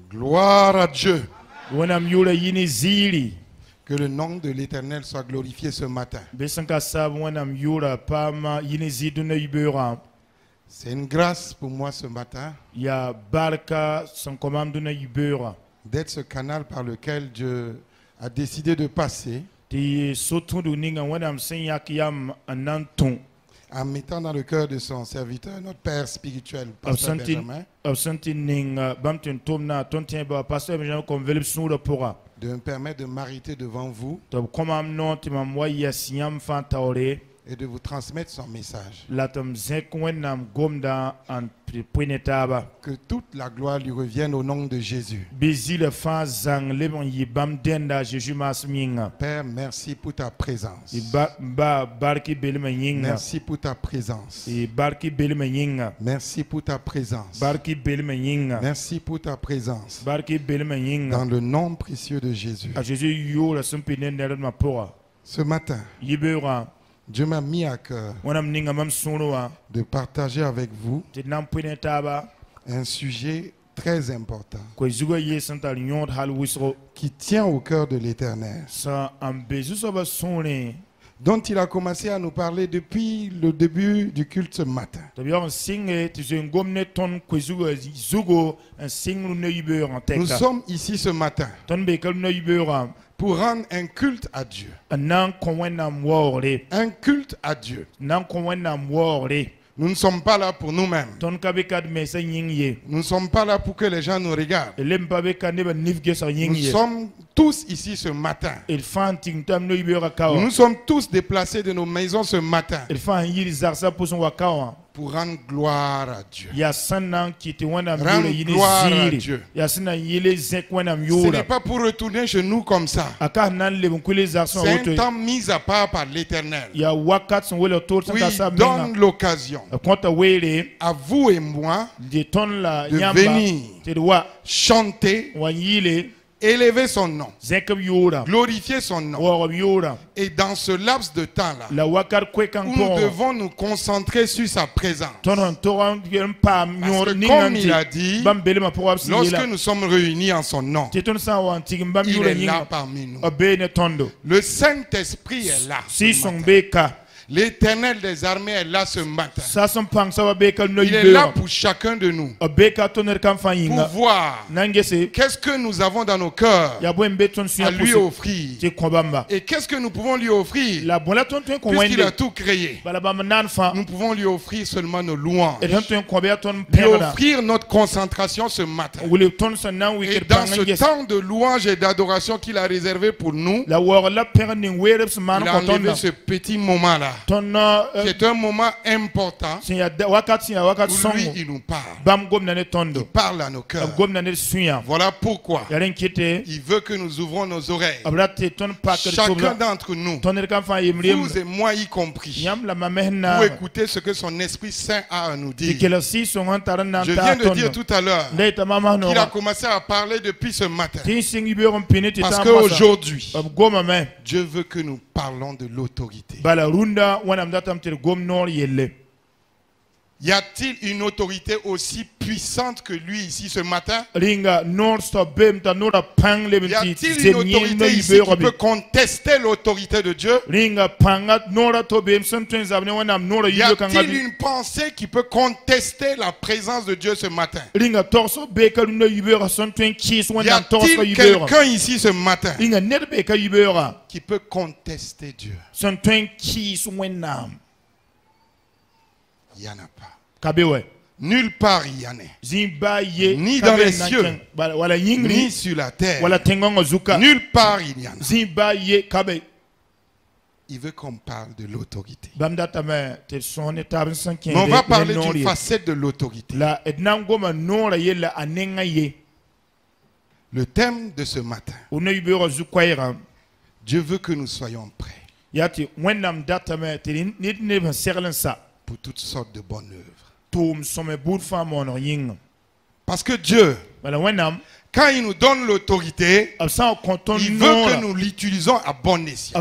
Gloire à Dieu. Que Que le nom de l'Éternel soit glorifié ce matin. C'est une grâce pour moi ce matin d'être ce canal par lequel Dieu a décidé de passer en mettant dans le cœur de son serviteur, notre Père spirituel, Pasteur Benjamin, de me permettre de m'arrêter devant vous et de vous transmettre son message. Que toute la gloire lui revienne au nom de Jésus. Père, merci pour ta présence. Merci pour ta présence. Merci pour ta présence. Merci pour ta présence. Dans le nom précieux de Jésus. Ce matin, Dieu m'a mis à cœur de partager avec vous un sujet très important qui tient au cœur de l'Éternel, dont il a commencé à nous parler depuis le début du culte ce matin. Nous sommes ici ce matin pour rendre un culte à Dieu. Un culte à Dieu. Nous ne sommes pas là pour nous-mêmes. Nous ne sommes pas là pour que les gens nous regardent. Nous sommes tous ici ce matin. Nous sommes tous déplacés de nos maisons ce matin pour rendre gloire à Dieu. Rendre gloire à Dieu. Ce n'est pas pour retourner chez nous comme ça. C'est un temps mis à part par l'Éternel. Oui, il donne l'occasion à vous et moi de venir chanter, élever son nom, glorifier son nom. Et dans ce laps de temps-là, nous devons nous concentrer sur sa présence. Parce que comme il a dit, lorsque nous sommes réunis en son nom, il est là parmi nous. Le Saint-Esprit est là. L'Éternel des armées est là ce matin. Il est là pour chacun de nous. Pour voir qu'est-ce que nous avons dans nos cœurs à lui offrir. Et qu'est-ce que nous pouvons lui offrir. Puisqu'il a tout créé. Nous pouvons lui offrir seulement nos louanges. Lui offrir notre concentration ce matin. Et dans ce temps de louange et d'adoration qu'il a réservé pour nous, il a enlevé ce petit moment-là. C'est un moment important où lui, il nous parle. Il parle à nos cœurs. Voilà pourquoi il veut que nous ouvrons nos oreilles. Chacun d'entre nous, vous et moi y compris, pour écouter ce que son Esprit Saint a à nous dire. Je viens de dire tout à l'heure qu'il a commencé à parler depuis ce matin. Parce qu'aujourd'hui, Dieu veut que nous parlons de l'autorité. Y a-t-il une autorité aussi puissante que lui ici ce matin? Y a-t-il une autorité ici qui peut contester l'autorité de Dieu? Y a-t-il une pensée qui peut contester la présence de Dieu ce matin? Y a-t-il quelqu'un ici ce matin qui peut contester Dieu? Il n'y en a pas. Nulle part il y en a. Ni dans les cieux, ni sur la terre. Nulle part il y en a. Il veut qu'on parle de l'autorité. Mais on va parler d'une facette de l'autorité. Le thème de ce matin. Dieu veut que nous soyons prêts pour toutes sortes de bonnes œuvres. Parce que Dieu Quand il nous donne l'autorité, il veut que nous l'utilisons à bon escient.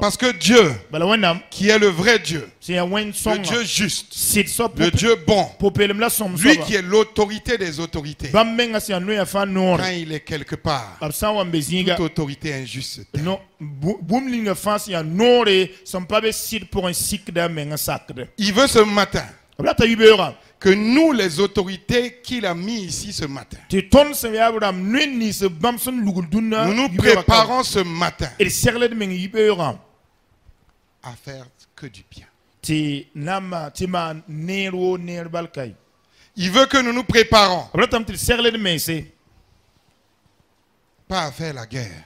Parce que Dieu, qui est le vrai Dieu, le Dieu juste, le Dieu bon, lui qui est l'autorité des autorités, quand il est quelque part, toute autorité injuste. Il veut ce matin que nous, les autorités qu'il a mis ici ce matin, nous nous préparons ce matin à faire que du bien. Il veut que nous nous préparons pas à faire la guerre.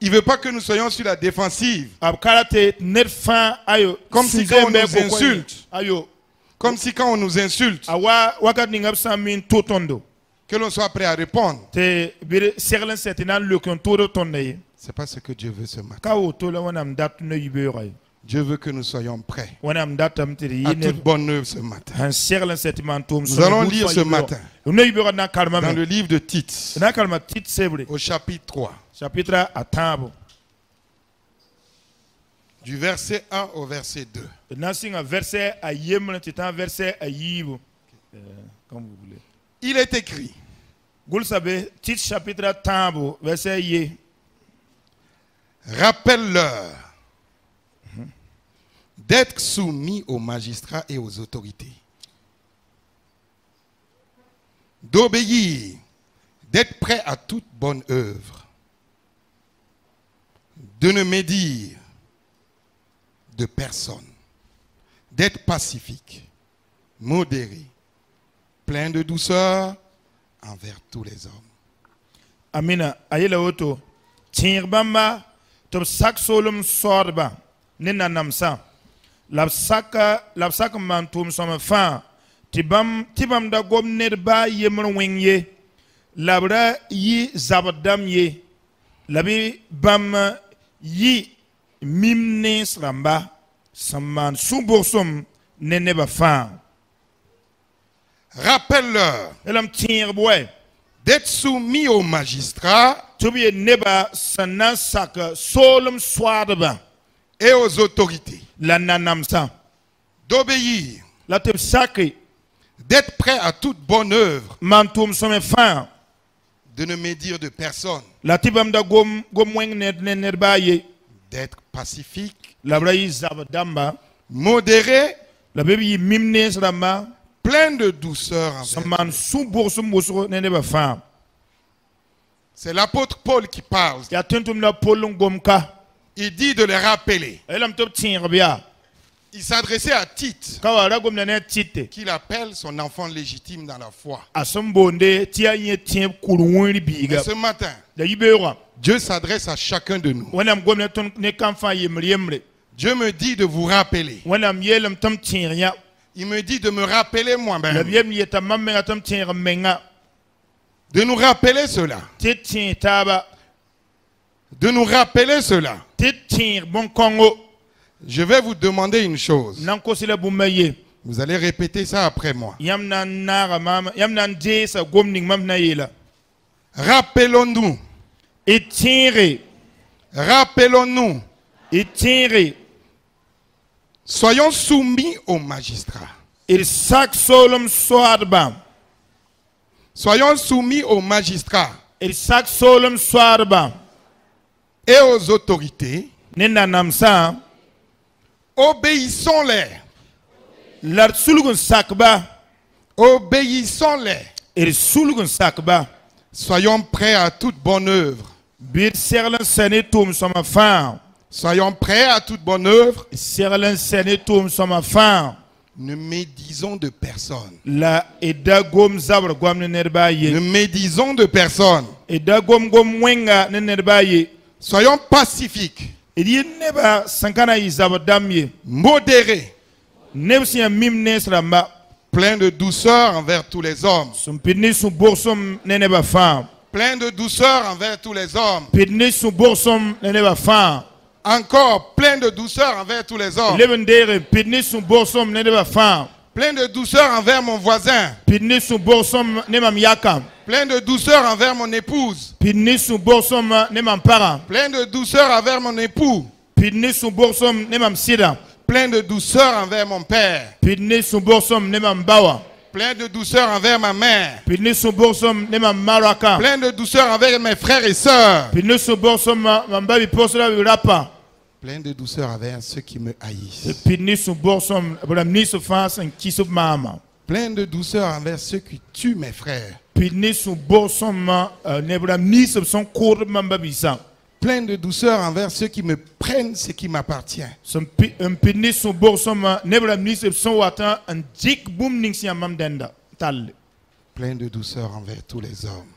Il ne veut pas que nous soyons sur la défensive. Comme si quand on nous insulte, que l'on soit prêt à répondre. Ce n'est pas ce que Dieu veut ce matin. Dieu veut que nous soyons prêts à toute bonne œuvre ce matin. Nous allons lire ce matin dans le livre de Tite, au chapitre 3. Du verset 1 au verset 2. Il est écrit. Rappelle-leur d'être soumis aux magistrats et aux autorités, d'obéir, d'être prêt à toute bonne œuvre, de ne médire de personne, d'être pacifique, modéré, plein de douceur envers tous les hommes. Amina, ayela oto, tirbamba, top sak solum sorba, nena namsa, lapsaka mantum sama fa, tibam da gomner ba yemr wengye, labra yi zabadam ye, labi bam yi mimnes ramba, saman suborsum neneba fa. Rappelle-leur d'être soumis aux magistrats et aux autorités, d'obéir, d'être prêt à toute bonne œuvre, de ne médire de personne, d'être pacifique, modéré, plein de douceur. C'est l'apôtre Paul qui parle. Il dit de les rappeler. Il s'adressait à Tite, qu'il appelle son enfant légitime dans la foi. Et ce matin, Dieu s'adresse à chacun de nous. Dieu me dit de vous rappeler. Il me dit de me rappeler moi-même. De nous rappeler cela. De nous rappeler cela. Je vais vous demander une chose. Vous allez répéter ça après moi. Rappelons-nous. Rappelons-nous. Soyons soumis aux magistrats. Soyons soumis aux magistrats et aux autorités. Obéissons-les. Obéissons-les. Soyons prêts à toute bonne œuvre. Soyons prêts à toute bonne œuvre. Ne médisons de personne. Ne médisons de personne. Soyons pacifiques. Modérés. Plein de douceur envers tous les hommes. Plein de douceur envers tous les hommes. Encore plein de douceur envers tous les hommes. Plein de douceur envers mon voisin. Plein de douceur envers mon épouse. Plein de douceur envers mon époux. Plein de douceur envers mon père. Plein de douceur envers ma mère. Plein de douceur envers mes frères et sœurs. Plein de douceur envers ceux qui me haïssent. Plein de douceur envers ceux qui tuent mes frères. Plein de douceur envers ceux qui me prennent ce qui m'appartient. Plein de douceur envers tous les hommes.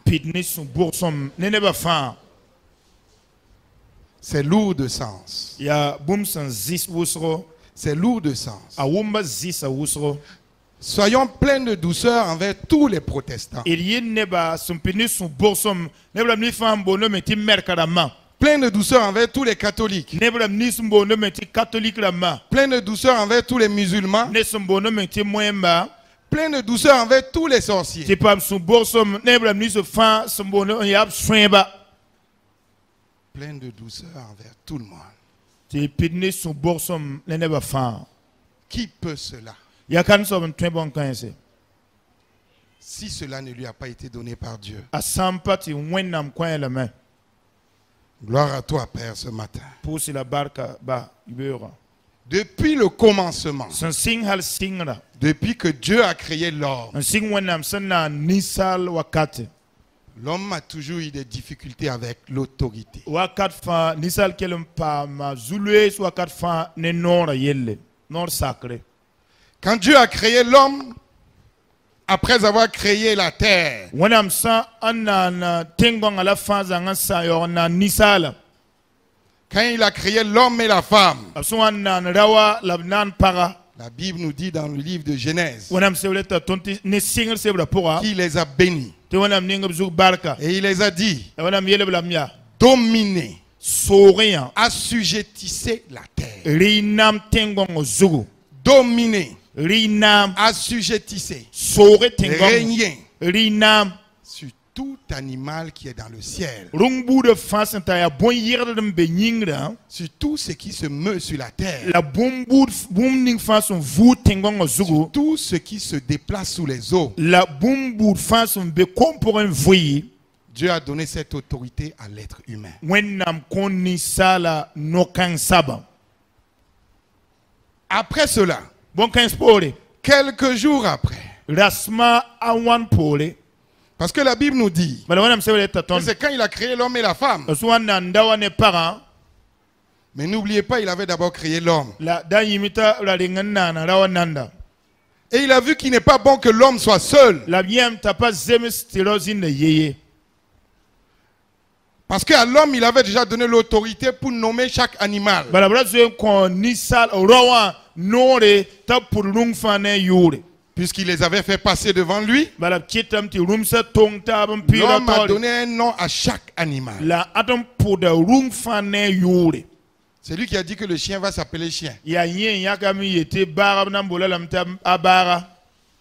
C'est lourd de sens. C'est lourd de sens. Soyons pleins de douceur envers tous les protestants. Plein de douceur envers tous les catholiques. Plein de douceur envers tous les musulmans. Plein de douceur envers tous les sorciers. Plein de douceur envers tout le monde. Qui peut cela? Si cela ne lui a pas été donné par Dieu. Gloire à toi, Père, ce matin. Depuis le commencement, depuis que Dieu a créé l'homme, l'homme a toujours eu des difficultés avec l'autorité. Quand Dieu a créé l'homme, après avoir créé la terre, quand il a créé l'homme et la femme, la Bible nous dit dans le livre de Genèse qu'il les a bénis. Et il les a dit, dominez, assujettissez la terre. Dominez, assujettissez, régnez sur tout animal qui est dans le ciel, sur tout ce qui se meut sur la terre, sur tout ce qui se déplace sous les eaux. Dieu a donné cette autorité à l'être humain. Après cela, quelques jours après, parce que la Bible nous dit que c'est quand il a créé l'homme et la femme. Mais n'oubliez pas, il avait d'abord créé l'homme. Et il a vu qu'il n'est pas bon que l'homme soit seul. Parce qu'à l'homme, il avait déjà donné l'autorité pour nommer chaque animal. Puisqu'il les avait fait passer devant lui, l'homme a donné un nom à chaque animal. C'est lui qui a dit que le chien va s'appeler chien.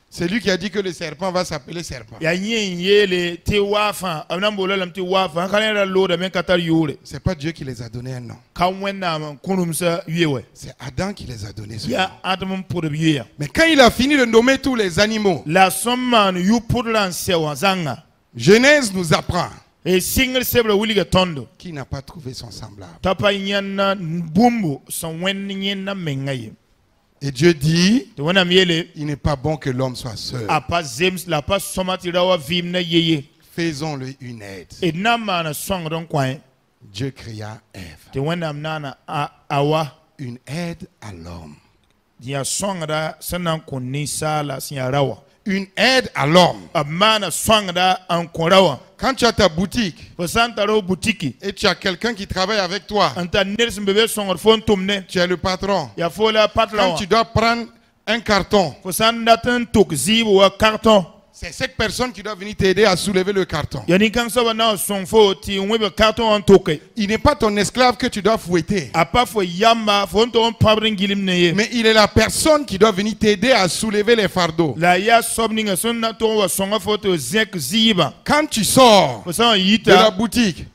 C'est lui qui a dit que le serpent va s'appeler serpent. C'est pas Dieu qui les a donné un nom. C'est Adam qui les a donné ce nom. Mais quand il a fini de nommer tous les animaux, Genèse nous apprend qu'il n'a pas trouvé son semblable. Et Dieu dit, il n'est pas bon que l'homme soit seul. Faisons-lui une aide. Dieu créa Ève. Une aide à l'homme. Une aide à l'homme. Quand tu as ta boutique et tu as quelqu'un qui travaille avec toi, tu es le patron. Quand tu dois prendre un carton, C'est cette personne qui doit venir t'aider à soulever le carton. Il n'est pas ton esclave que tu dois fouetter. Mais il est la personne qui doit venir t'aider à soulever les fardeaux. Quand tu sors de la boutique,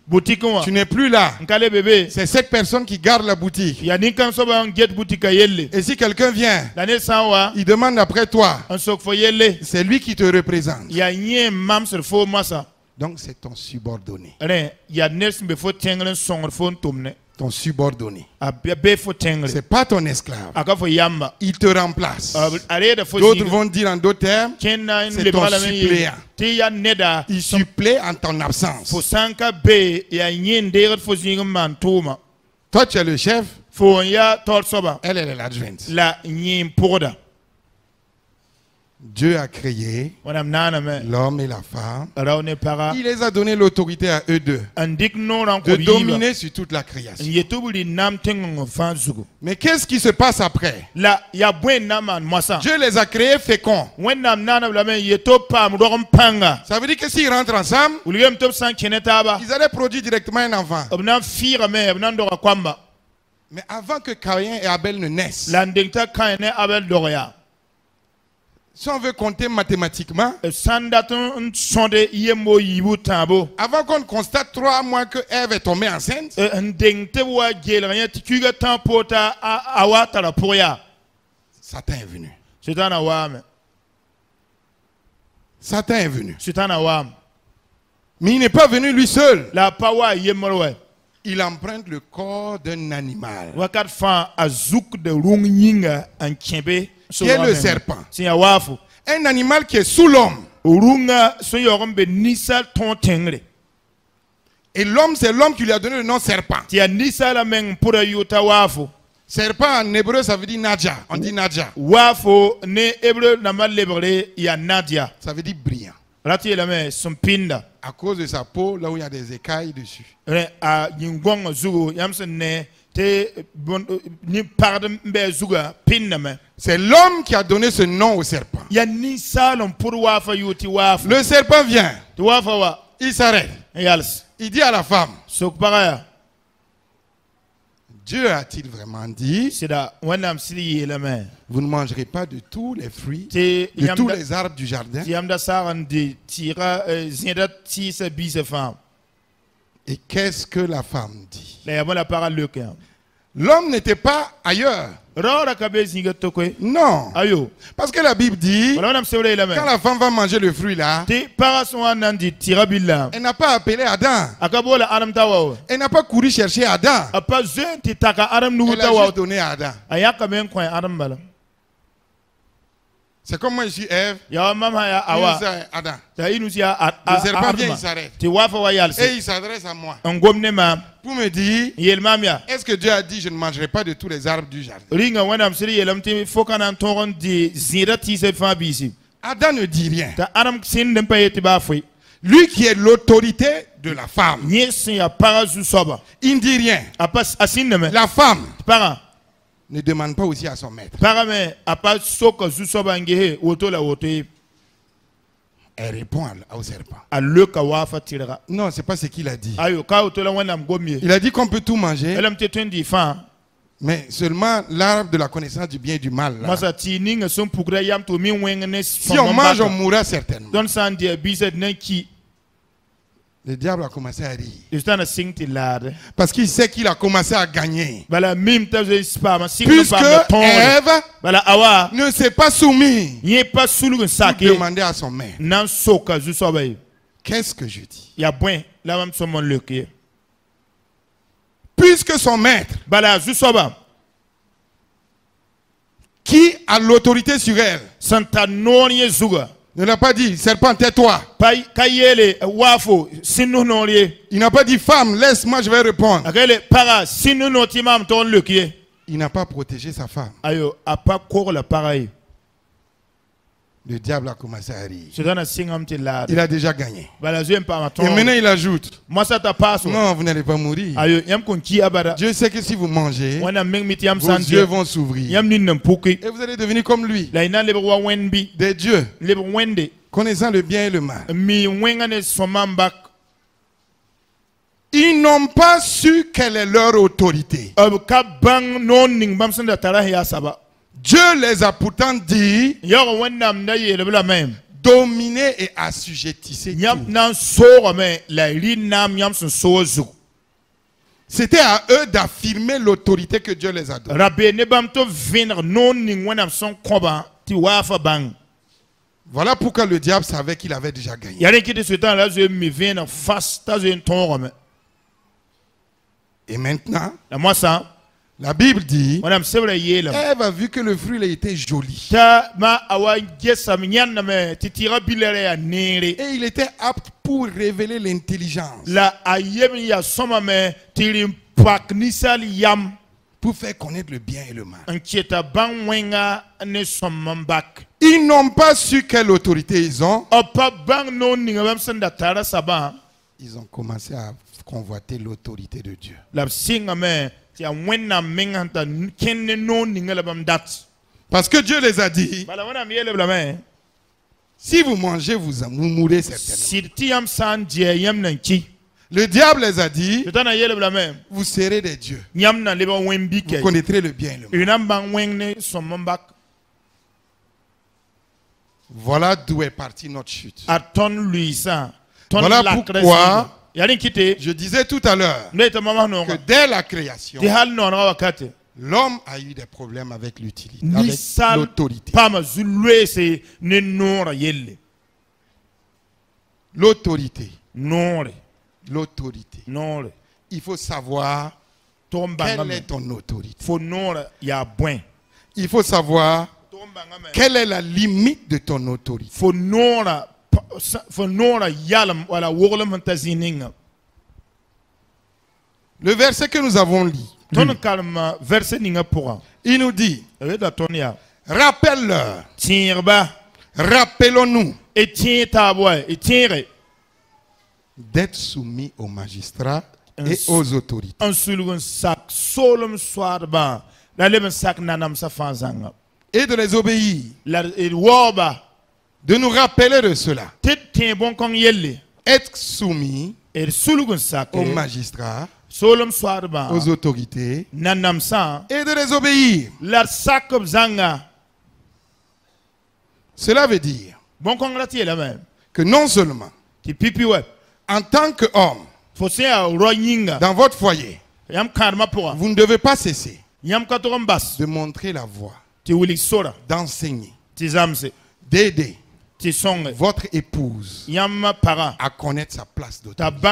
tu n'es plus là. C'est cette personne qui garde la boutique. Et si quelqu'un vient, il demande après toi. C'est lui qui te représente. Donc c'est ton subordonné. Ton subordonné. C'est pas ton esclave. Il te remplace. D'autres vont dire en d'autres termes, c'est ton suppléant. Il supplée en ton absence. Toi tu es le chef. Elle est l'adjointe. Dieu a créé l'homme et la femme. Il les a donné l'autorité à eux deux de dominer sur toute la création. Mais qu'est-ce qui se passe après? Dieu les a créés féconds. Ça veut dire que s'ils rentrent ensemble, ils allaient produire directement un enfant. Mais avant que Caïn et Abel ne naissent, si on veut compter mathématiquement, avant qu'on constate 3 mois que Ève est tombée enceinte, Satan est venu. Satan est venu. Mais il n'est pas venu lui seul. Il emprunte le corps d'un animal. Qui est le serpent. Un animal qui est sous l'homme. Et l'homme, c'est l'homme qui lui a donné le nom serpent. Serpent en hébreu, ça veut dire Nadja. On dit Nadja. Ça veut dire brillant. À cause de sa peau, là où il y a des écailles dessus. C'est l'homme qui a donné ce nom au serpent. Le serpent vient. Il s'arrête. Il dit à la femme, Dieu a-t-il vraiment dit, vous ne mangerez pas de tous les fruits, de tous les arbres du jardin? Et qu'est-ce que la femme dit? L'homme n'était pas ailleurs. Non. Parce que la Bible dit, quand la femme va manger le fruit là, elle n'a pas appelé Adam. Elle n'a pas couru chercher Adam. Elle a juste donné à Adam. C'est comme moi je suis Ève. Adam. Le serpent vient, il s'arrête. Et il s'adresse à moi pour me dire, est-ce que Dieu a dit je ne mangerai pas de tous les arbres du jardin? Adam ne dit rien. Lui qui est l'autorité de la femme, il ne dit rien. La femme ne demande pas aussi à son maître. Elle répond au serpent. Non, c'est pas ce qu'il a dit. Il a dit qu'on peut tout manger, mais seulement l'arbre de la connaissance du bien et du mal. Là. Si on mange, on mourra certainement. Le diable a commencé à rire. Parce qu'il sait qu'il a commencé à gagner. Puisque Ève ne s'est pas soumise pour demander à son maître. Qu'est-ce que je dis? Puisque son maître, qui a l'autorité sur elle, ne l'a pas dit, serpent, tais-toi. Il n'a pas dit, femme, laisse-moi, je vais répondre. Il n'a pas protégé sa femme. Le diable a commencé à rire. Il a déjà gagné. Et maintenant il ajoute, non, vous n'allez pas mourir. Dieu sait que si vous mangez, vos yeux vont s'ouvrir. Et vous allez devenir comme lui. Des dieux. connaissant le bien et le mal. Ils n'ont pas su quelle est leur autorité. Dieu les a pourtant dit dominer et assujettissez tout. C'était à eux d'affirmer l'autorité que Dieu les a donnée. Voilà pourquoi le diable savait qu'il avait déjà gagné. Et maintenant, la Bible dit, Ève a vu que le fruit était joli. Et il était apte pour révéler l'intelligence. Pour faire connaître le bien et le mal. Ils n'ont pas su quelle autorité ils ont. Ils ont commencé à convoiter l'autorité de Dieu. Parce que Dieu les a dit, si vous mangez, vous mourrez certainement. Le diable les a dit, vous serez des dieux. Vous connaîtrez le bien et le mal. Voilà d'où est partie notre chute. Voilà pourquoi je disais tout à l'heure que dès la création, l'homme a eu des problèmes avec l'utilité, avec l'autorité. L'autorité. L'autorité. Il faut savoir quelle est ton autorité. Il faut savoir quelle est la limite de ton autorité. Le verset que nous avons lu, il nous dit, rappelle-leur, rappelons-nous d'être soumis aux magistrats et aux autorités. Et de les obéir. De nous rappeler de cela. Être soumis aux magistrats, aux autorités, et de les obéir. Cela veut dire que non seulement en tant qu'homme, dans votre foyer, vous ne devez pas cesser de montrer la voie, d'enseigner, d'aider votre épouse à connaître sa place d'autorité.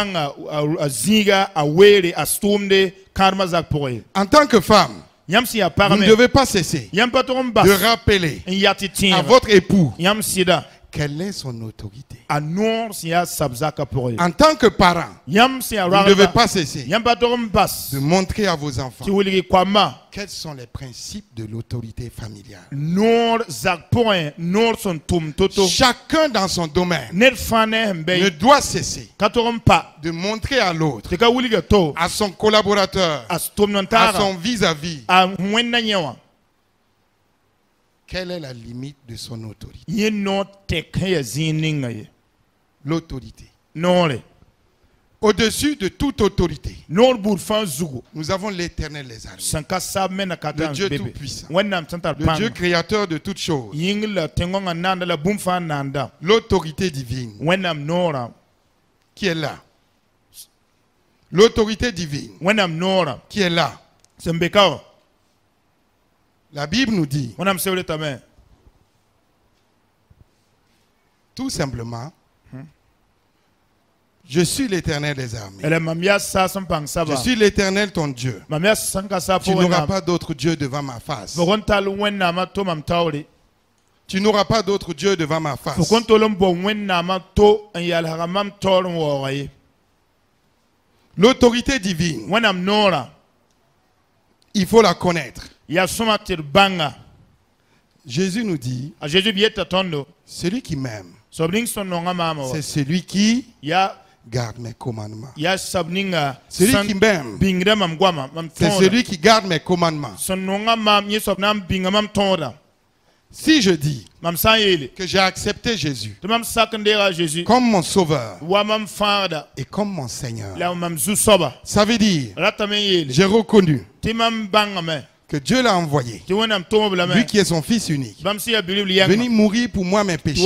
En tant que femme, vous ne devez pas cesser de rappeler à votre époux quelle est son autorité. En tant que parent, vous ne devez pas cesser de montrer à vos enfants quels sont les principes de l'autorité familiale. Chacun dans son domaine ne doit cesser de montrer à l'autre, à son collaborateur, à son vis-à-vis, quelle est la limite de son autorité? L'autorité. Au-dessus de toute autorité, nous avons l'Éternel des armées, le Dieu tout-puissant, le Dieu créateur de toutes choses, l'autorité divine qui est là. L'autorité divine qui est là. La Bible nous dit tout simplement, je suis l'Éternel des armées. Je suis l'Éternel ton Dieu. Tu n'auras pas d'autre Dieu devant ma face. Tu n'auras pas d'autre Dieu devant ma face. L'autorité divine, il faut la connaître. Jésus nous dit, celui qui m'aime, c'est celui qui garde mes commandements. Celui qui m'aime, c'est celui qui garde mes commandements. Si je dis que j'ai accepté Jésus comme mon sauveur et comme mon Seigneur, ça veut dire j'ai reconnu que Dieu l'a envoyé, lui qui est son Fils unique, venu mourir pour moi mes péchés.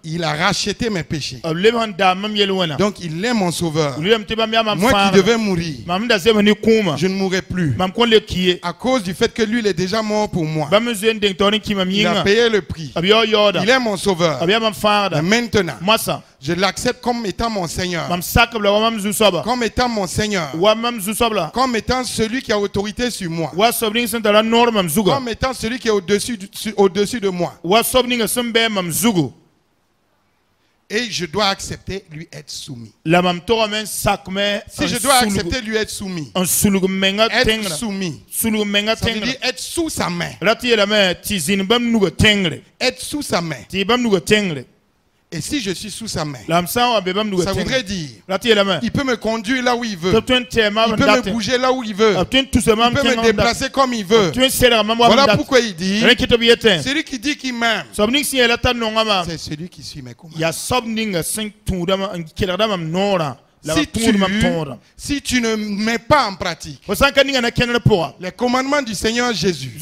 Il a racheté mes péchés. Donc il est mon sauveur. Moi qui devais mourir, je ne mourrai plus. À cause du fait que lui il est déjà mort pour moi. Il a payé le prix. Il est mon sauveur. Et maintenant, je l'accepte comme étant mon Seigneur. Comme étant mon Seigneur. Comme étant celui qui a autorité sur moi. Comme étant celui qui est au-dessus de moi. Et je dois accepter lui être soumis. Si je dois accepter lui être soumis. Être soumis. Ça veut dire être sous sa main. Être sous sa main. Et si je suis sous sa main, ça voudrait dire il peut me conduire là où il veut. Il peut me bouger là où il veut. Il peut me déplacer comme il veut. Voilà pourquoi il dit celui qui dit qu'il m'aime, c'est celui qui suit mes commandements. Si tu ne mets pas en pratique les commandements du Seigneur Jésus,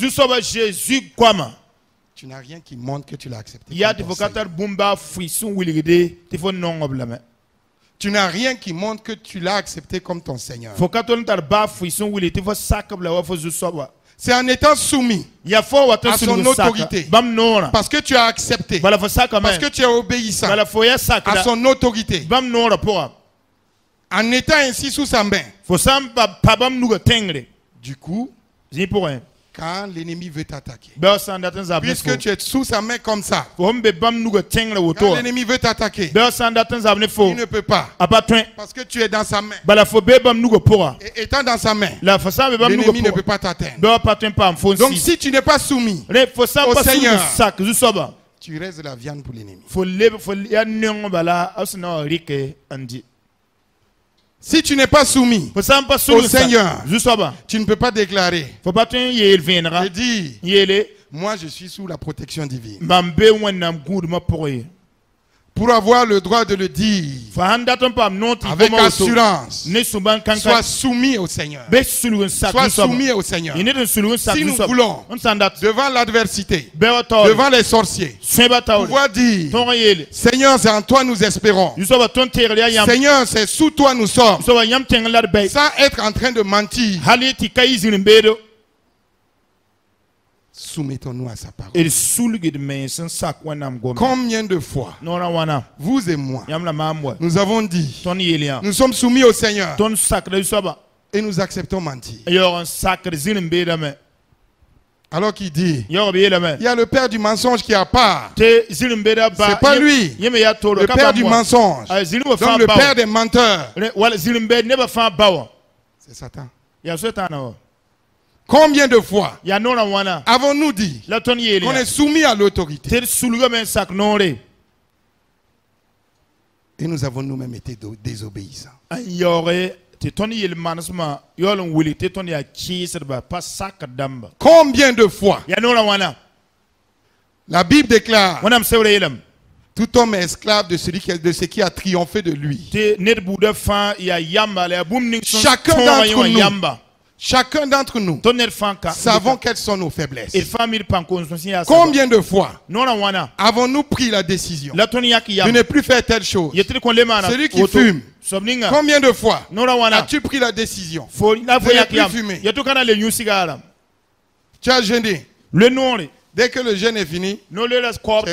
tu n'as rien qui montre que tu l'as accepté. Tu n'as rien qui montre que tu l'as accepté comme ton Seigneur. C'est en étant soumis à son autorité. Parce que tu as accepté. Parce que tu es obéissant à son autorité. En étant ainsi sous sa main. Du coup, quand l'ennemi veut t'attaquer, puisque tu es sous sa main comme ça, quand l'ennemi veut t'attaquer, il ne peut pas, parce que tu es dans sa main. Et étant dans sa main, l'ennemi ne peut pas t'atteindre. Donc si tu n'es pas soumis au Seigneur, tu restes de la viande pour l'ennemi. Si tu n'es pas soumis au Seigneur, tu ne peux pas déclarer et dire moi je suis sous la protection divine. Pour avoir le droit de le dire avec assurance, sois soumis au Seigneur. Sois soumis au Seigneur. Si nous voulons, devant l'adversité, devant les sorciers, pouvoir dire Seigneur, c'est en toi nous espérons. Seigneur, c'est sous toi nous sommes. Sans être en train de mentir. Soumettons-nous à sa parole. Combien de fois vous et moi nous avons dit nous sommes soumis au Seigneur et nous acceptons mentir. Alors qu'il dit il y a le père du mensonge qui a part. C'est pas lui. Le père du mensonge. Donc le père des menteurs. C'est Satan. Combien de fois avons-nous dit qu'on est soumis à l'autorité et nous avons nous-mêmes été désobéissants? Combien de fois la Bible déclare tout homme est esclave de ce qui a triomphé de lui. Chacun d'entre nous savons quelles sont nos faiblesses. Combien de fois avons-nous pris la décision de ne plus faire telle chose? Celui qui fume, combien de fois as-tu pris la décision de ne plus fumer? Tu as jeûné. Dès que le jeûne est fini, tu es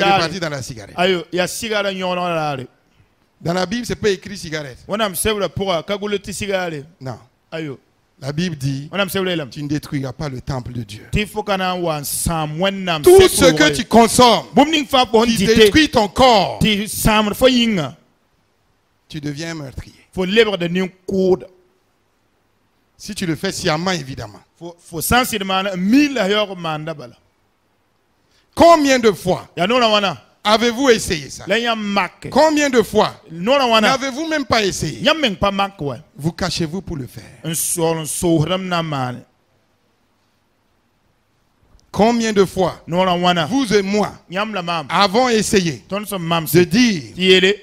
reparti dans la cigarette. Dans la Bible, c'est pas écrit cigarette. Non. La Bible dit tu ne détruiras pas le temple de Dieu. Tout ce que tu consommes qui détruit ton corps, tu deviens meurtrier. Si tu le fais sciemment, évidemment. Combien de fois avez-vous essayé ça? Combien de fois n'avez-vous même pas essayé? Vous cachez-vous pour le faire. Combien de fois vous et moi avons essayé de dire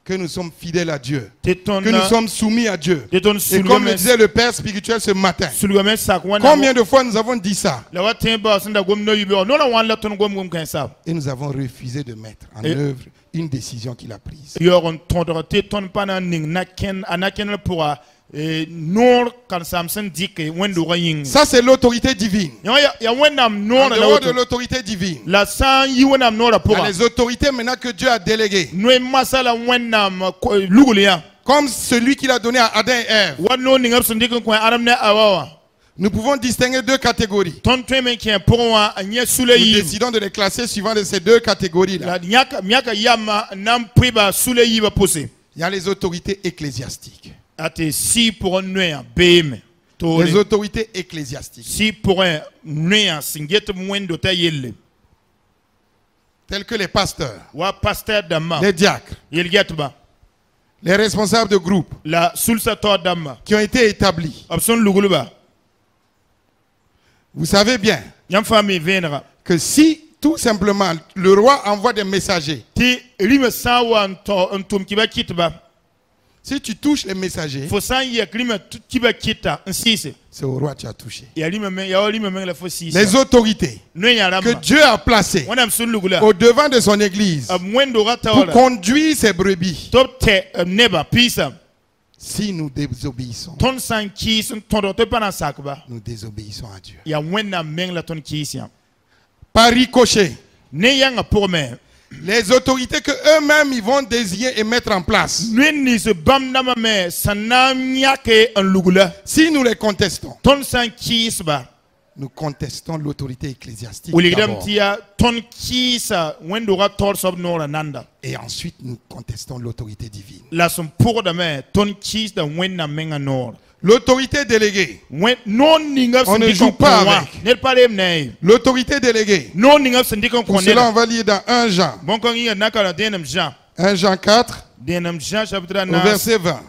que nous sommes fidèles à Dieu, que nous sommes soumis à Dieu. Et comme le disait le Père spirituel ce matin, combien de fois nous avons dit ça? Et nous avons refusé de mettre en œuvre une décision qu'il a prise. Ça, c'est l'autorité divine. En dehors de l'autorité divine, il y a les autorités maintenant que Dieu a déléguées. Comme celui qu'il a donné à Adam et Ève. Nous pouvons distinguer deux catégories. Nous décidons de les classer suivant de ces deux catégories-là. Il y a les autorités ecclésiastiques. Les autorités ecclésiastiques. Tels que les pasteurs, les diacres, les responsables de groupe qui ont été établis. Vous savez bien que si tout simplement le roi envoie des messagers, si tu touches les messagers, c'est au roi que tu as touché. Les autorités que Dieu a placées au devant de son église pour conduire ses brebis. Si nous désobéissons, nous désobéissons à Dieu. Par ricochet, les autorités que eux-mêmes ils vont désigner et mettre en place, si nous les contestons, nous contestons l'autorité ecclésiastique et ensuite nous contestons l'autorité divine. L'autorité déléguée, on ne joue pas avec. L'autorité déléguée, pour cela on va lire dans 1 Jean. 1 Jean 4, au verset 20.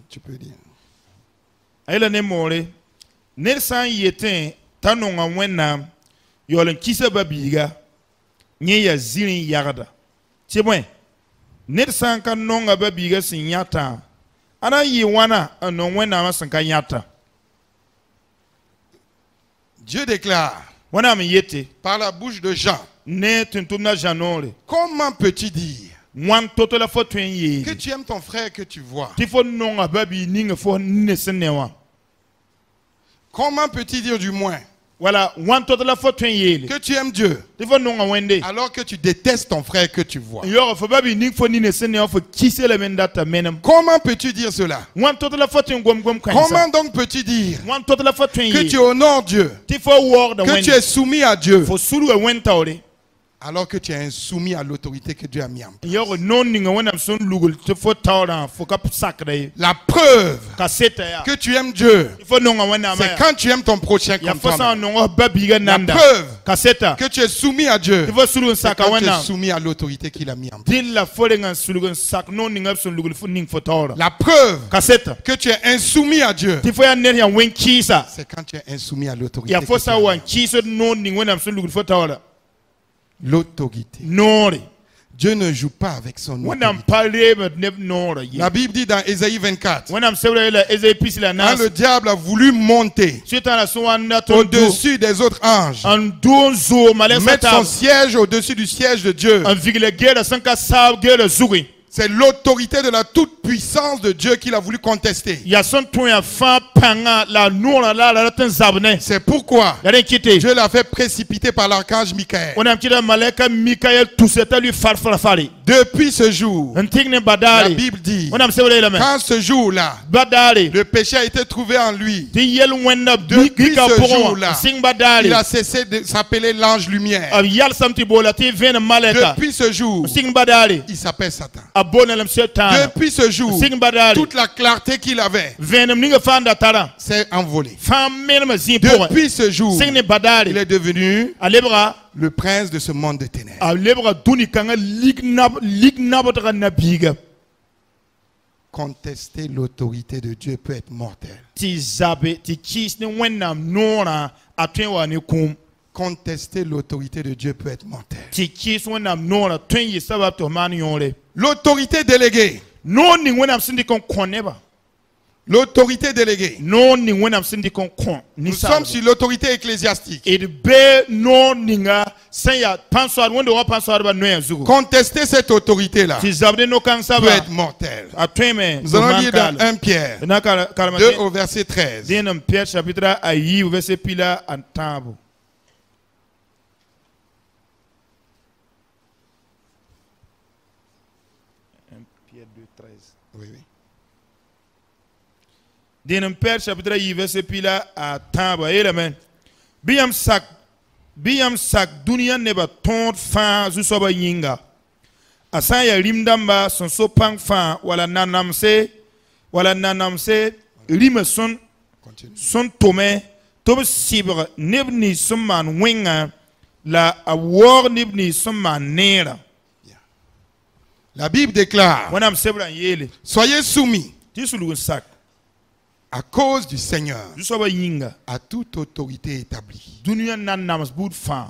Tu peux dire. Tanonga wena yolen kisa babiga nye ya zilin yarda c'est bon nersan kan nonga babiga sinyata ana yi wana anon wena masanka yata. Dieu déclare wana mi yete par la bouche de Jean, ne tuntumna janore, comment peux-tu dire que tu aimes ton frère que tu vois? Comment peux-tu dire du moins que tu aimes Dieu alors que tu détestes ton frère que tu vois? Comment peux-tu dire cela? Comment donc peux-tu dire que tu honores Dieu, que tu es soumis à Dieu alors que tu es insoumis à l'autorité que Dieu a mis en place? La preuve que tu aimes Dieu, c'est quand tu aimes ton prochain comme toi-même. La preuve que tu es soumis à Dieu, c'est quand tu es soumis à l'autorité qu'il a mis en place. La preuve que tu es insoumis à Dieu, c'est quand tu es insoumis à l'autorité. L'autorité. Dieu ne joue pas avec son autorité. La Bible dit dans Ésaïe 24, quand le diable a voulu monter au-dessus des autres anges, mettre son siège au-dessus du siège de Dieu, c'est l'autorité de la toute-puissance de Dieu qu'il a voulu contester. C'est pourquoi Dieu l'a fait précipiter par l'archange Michaël. Depuis ce jour, la Bible dit, quand ce jour-là, le péché a été trouvé en lui, depuis ce jour-là, il a cessé de s'appeler l'ange lumière. Depuis ce jour, il s'appelle Satan. Depuis ce jour, toute la clarté qu'il avait s'est envolée. Depuis ce jour, il est devenu le prince de ce monde de ténèbres. Contester l'autorité de Dieu peut être mortel. Contester l'autorité de Dieu peut être mortel. L'autorité déléguée. L'autorité déléguée. Nous sommes sur l'autorité ecclésiastique. Contester cette autorité-là peut être mortel. Nous allons lire dans 1 Pierre 2 au verset 13. Oui, oui. Denam Père chapitre 1 verset pila a tamba amen. Biam sak dunia neba tont fa zu soba yinga. Asan ya rimdamba son so pang fa wala nanamse rime son tome tob sibre nebni summan winga la awor nebni summan nera. La Bible déclare: soyez soumis à cause du Seigneur à toute autorité établie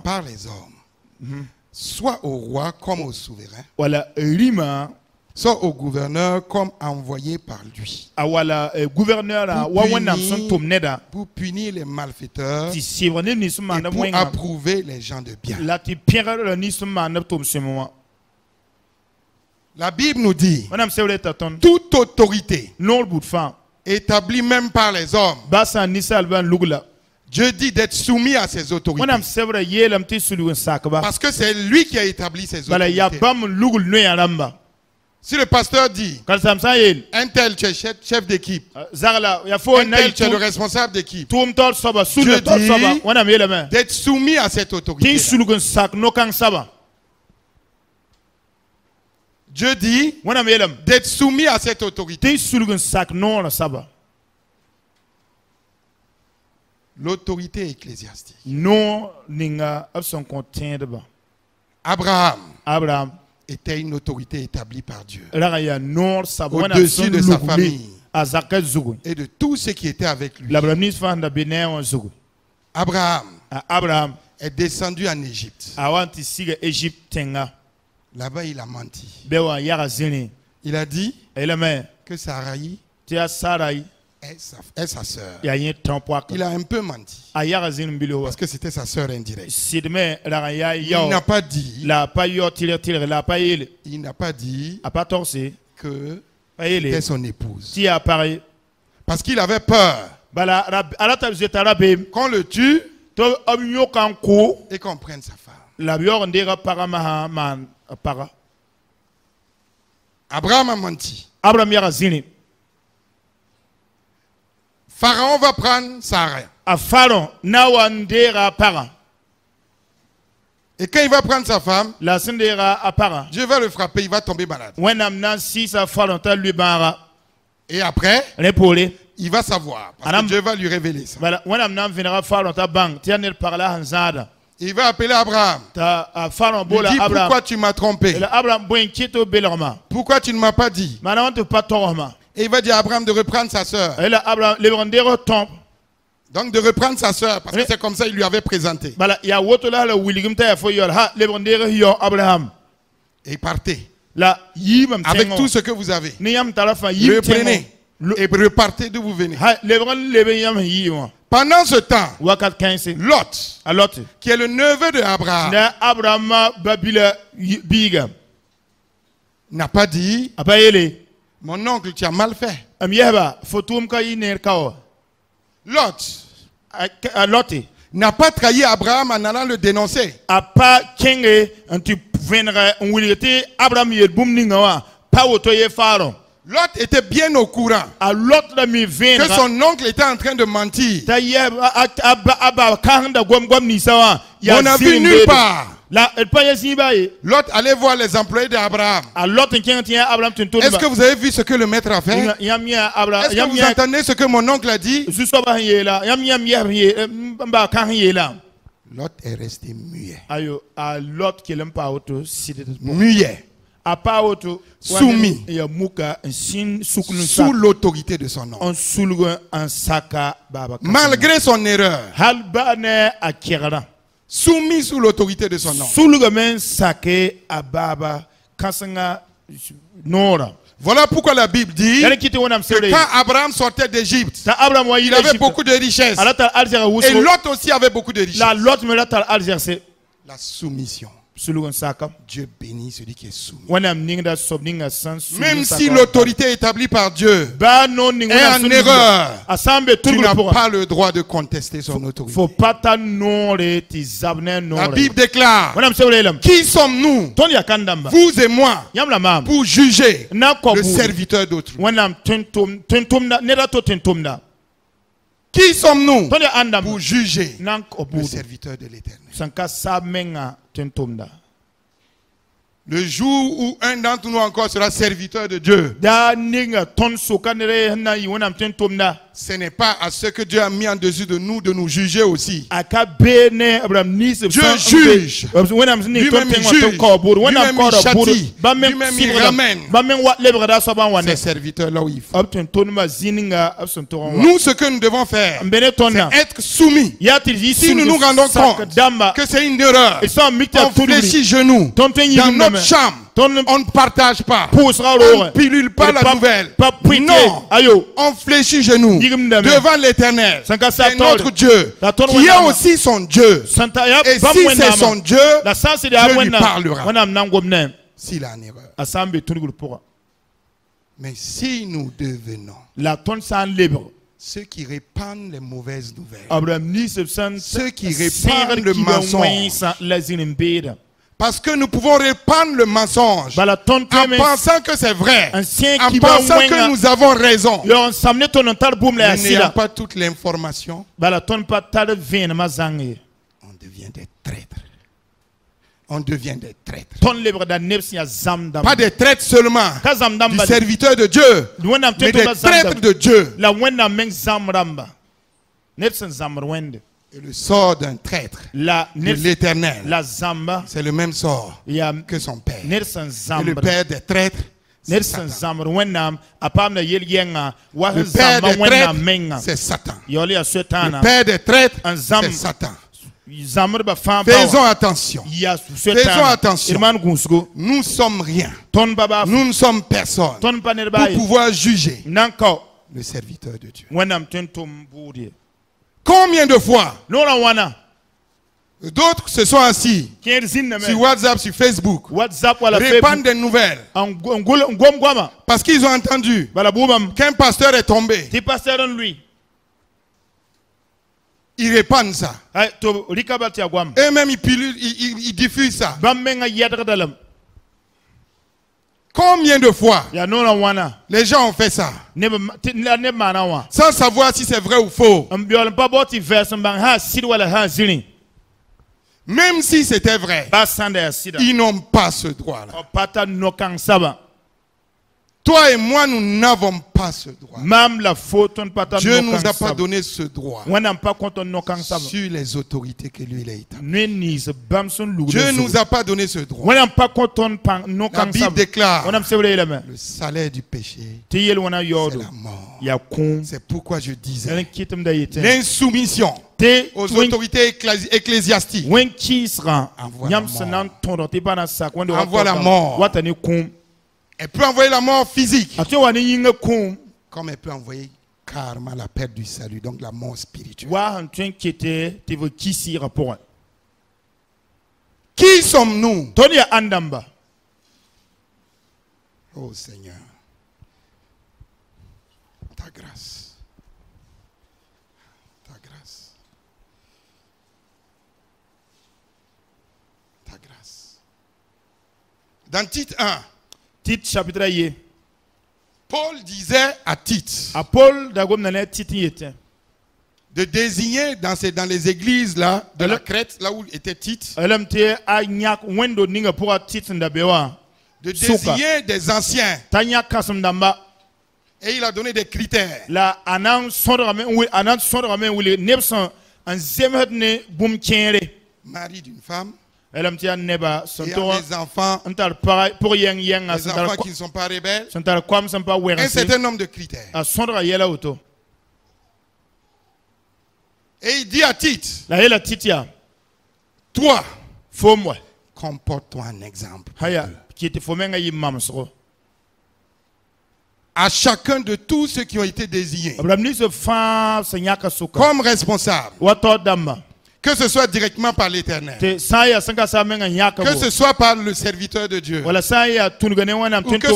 par les hommes, soit au roi comme au souverain, soit au gouverneur comme envoyé par lui, pour punir les malfaiteurs et pour approuver les gens de bien. La Bible nous dit toute autorité établie même par les hommes. Dieu dit d'être soumis à ces autorités. Parce que c'est lui qui a établi ces autorités. Si le pasteur dit un tel tu es chef d'équipe, un tel tu es le responsable d'équipe, Dieu dit d'être soumis à cette autorité. Dieu dit d'être soumis à cette autorité. L'autorité ecclésiastique. Abraham était une autorité établie par Dieu au-dessus de sa famille et de tous ceux qui étaient avec lui. Abraham est descendu en Égypte. Là-bas, il a menti. Il a dit que Sarai est sa sœur. Il a un peu menti. Parce que c'était sa sœur indirecte. Il n'a pas dit que c'était son épouse. Parce qu'il avait peur qu'on le tue et qu'on prenne sa femme. Abraham a menti. Pharaon va prendre Sarah. Et quand il va prendre sa femme, Dieu va le frapper, il va tomber malade. Et après, il va savoir. Parce que Dieu va lui révéler ça. Il va appeler Abraham. Il dit: pourquoi tu m'as trompé? Pourquoi tu ne m'as pas dit? Et il va dire à Abraham de reprendre sa sœur. Donc de reprendre sa sœur, parce que c'est comme ça il lui avait présenté. Et il partait. Avec tout ce que vous avez. Reprenez. Et repartez d'où vous venez. Pendant ce temps, Lot, qui est le neveu de Abraham, n'a pas dit: mon oncle, tu as mal fait. Lot n'a pas trahi Abraham en allant le dénoncer. Lot était bien au courant que son oncle était en train de mentir. On n'a vu nulle part Lot allait voir les employés d'Abraham. Est-ce que vous avez vu ce que le maître a fait? Est-ce que vous entendez ce que mon oncle a dit? Lot est resté muet. Muet. Soumis. Sous l'autorité de son oncle. Malgré son erreur. Soumis sous l'autorité de son oncle. Voilà pourquoi la Bible dit que quand Abraham sortait d'Égypte, il avait beaucoup de richesses. Et Lot aussi avait beaucoup de richesses. La soumission. Dieu bénit celui qui est soumis. Même si l'autorité établie par Dieu est en erreur, tu n'as pas le droit de contester son autorité. La Bible déclare: qui sommes-nous, vous et moi, pour juger le serviteur d'autrui? Qui sommes-nous pour juger le serviteur de l'Éternel? Le jour où un d'entre nous encore sera serviteur de Dieu, ce n'est pas à ce que Dieu a mis en dessus de nous juger aussi. Dieu juge. Lui-même il juge. Lui-même il châtie. Lui-même il ramène ses serviteurs là où il faut. Nous, ce que nous devons faire, c'est être soumis. Si nous nous rendons compte que c'est une erreur, on fléchit genoux dans notre chambre. On ne partage pas. On ne pilule pas la nouvelle. Non. On fléchit genoux devant l'Éternel. C'est notre Dieu qui est aussi son Dieu. Et si c'est son Dieu, Dieu lui parlera s'il a une erreur. Mais si nous devenons ceux qui répandent les mauvaises nouvelles, ceux qui répandent le mensonge, parce que nous pouvons répandre le mensonge en pensant que c'est vrai, en pensant que nous avons raison. Mais n'ayant pas toute l'information, on devient des traîtres. On devient des traîtres. Pas des traîtres seulement du serviteur de Dieu, mais des traîtres de Dieu. Et le sort d'un traître de l'Éternel, c'est le même sort que son père. Et le père des traîtres, c'est Satan. Le père des traîtres, c'est Satan. Le père des traîtres, c'est Satan. Faisons attention. Faisons attention. Nous ne sommes rien. Nous ne sommes personne pour pouvoir juger le serviteur de Dieu. Combien de fois d'autres se sont assis sur WhatsApp, sur Facebook, répandent des nouvelles parce qu'ils ont entendu qu'un pasteur est tombé. Ils répandent ça. Eux-mêmes, ils diffusent ça. Combien de fois les gens ont fait ça sans savoir si c'est vrai ou faux? Même si c'était vrai, ils n'ont pas ce droit-là. Toi et moi, nous n'avons pas ce droit. Dieu ne nous a pas donné ce droit sur les autorités que lui a établies. Dieu ne nous a pas donné ce droit. La Bible déclare: le salaire du péché, c'est la mort. C'est pourquoi je disais l'insoumission aux autorités ecclésiastiques envoie la mort. Elle peut envoyer la mort physique, comme elle peut envoyer karma, la perte du salut, donc la mort spirituelle. Qui sommes-nous? Oh Seigneur, ta grâce, ta grâce, ta grâce. Dans Tite 1, Tite chapitre 1. Paul disait à Tite, de désigner dans les églises là, de la Crète, là où était Tite, de désigner des anciens. Et il a donné des critères. Mari d'une femme. Et des enfants qui ne sont pas rebelles. Un certain nombre de critères. Et il dit à Tite, toi, comporte-toi un exemple. À chacun de tous ceux qui ont été désignés comme responsables. Que ce soit directement par l'Éternel. Que ce soit par le serviteur de Dieu. Ou que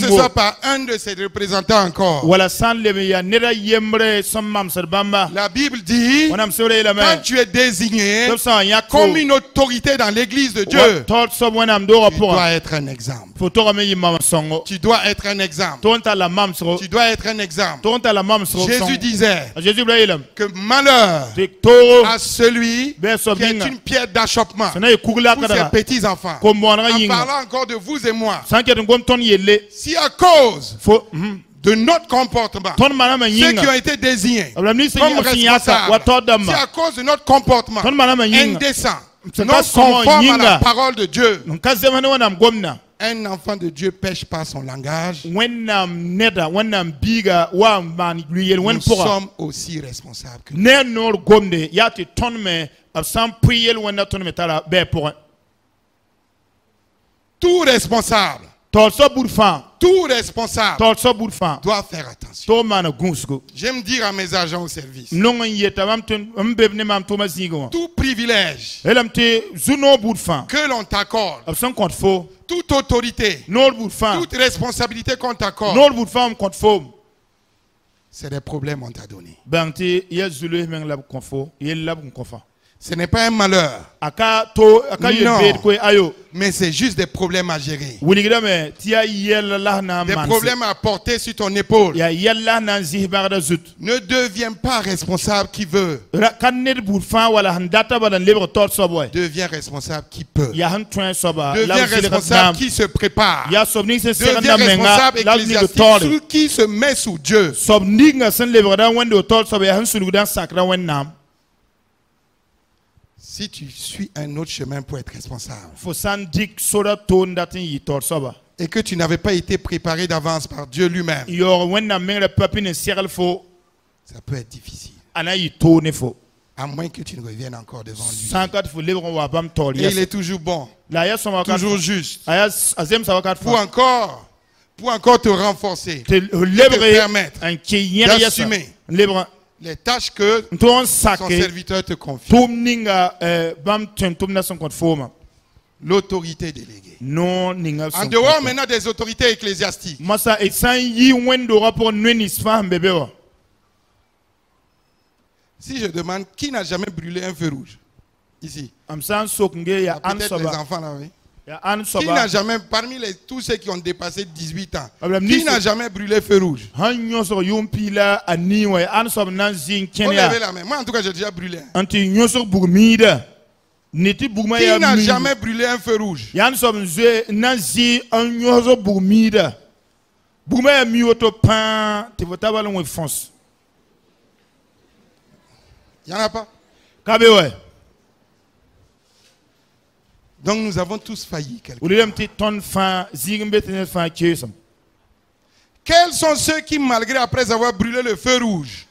ce soit par un de ses représentants encore. La Bible dit, quand tu es désigné comme une autorité dans l'église de Dieu, tu dois être un exemple. Tu dois être un exemple. Tu dois être un exemple. Jésus disait que malheur à celui qui est une pierre d'achoppement pour ses petits-enfants. En parlant encore de vous et moi, si à cause de notre comportement, ceux qui ont été désignés comme responsables, si à cause de notre comportement indécent, non conforme à la parole de Dieu, un enfant de Dieu pêche par son langage. Nous sommes aussi responsables que tout responsable doit faire attention. J'aime dire à mes agents au service, tout privilège que l'on t'accorde, toute autorité, toute responsabilité qu'on t'accorde, c'est des problèmes qu'on t'a donné. Ce n'est pas un malheur. Non. Mais c'est juste des problèmes à gérer. Des problèmes à porter sur ton épaule. Ne deviens pas responsable qui veut. Deviens responsable qui peut. Deviens responsable qui se prépare. Deviens responsable ecclésiastique qui se met sous Dieu. Si tu suis un autre chemin pour être responsable et que tu n'avais pas été préparé d'avance par Dieu lui-même, ça peut être difficile. À moins que tu ne reviennes encore devant lui. Et il est toujours bon, toujours juste, pour encore te renforcer, te permettre d'assumer les tâches que son serviteur te confie. L'autorité déléguée. En dehors maintenant des autorités ecclésiastiques. Si je demande qui n'a jamais brûlé un feu rouge ici, peut-être les enfants là, oui. Qui n'a jamais, parmi tous ceux qui ont dépassé 18 ans, qui n'a jamais brûlé feu rouge? Levez la main. Moi, en tout cas, j'ai déjà brûlé. Qui n'a jamais brûlé un feu rouge? Il n'y en a pas. Donc nous avons tous failli quelque part. Quels sont ceux qui, malgré après avoir brûlé le feu rouge,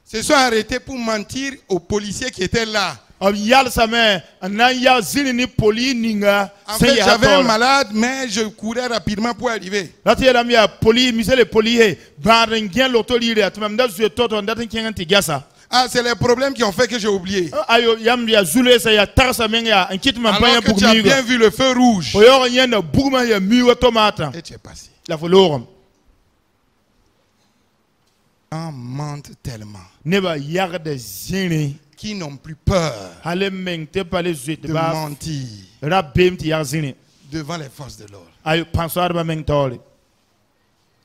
se sont arrêtés pour mentir aux policiers qui étaient là? En fait, j'avais un malade, mais je courais rapidement pour arriver. Ah, c'est les problèmes qui ont fait que j'ai oublié. Alors que tu as bien vu le feu rouge. Et tu es passé. On mente tellement qui n'ont plus peur de mentir devant les forces de l'ordre.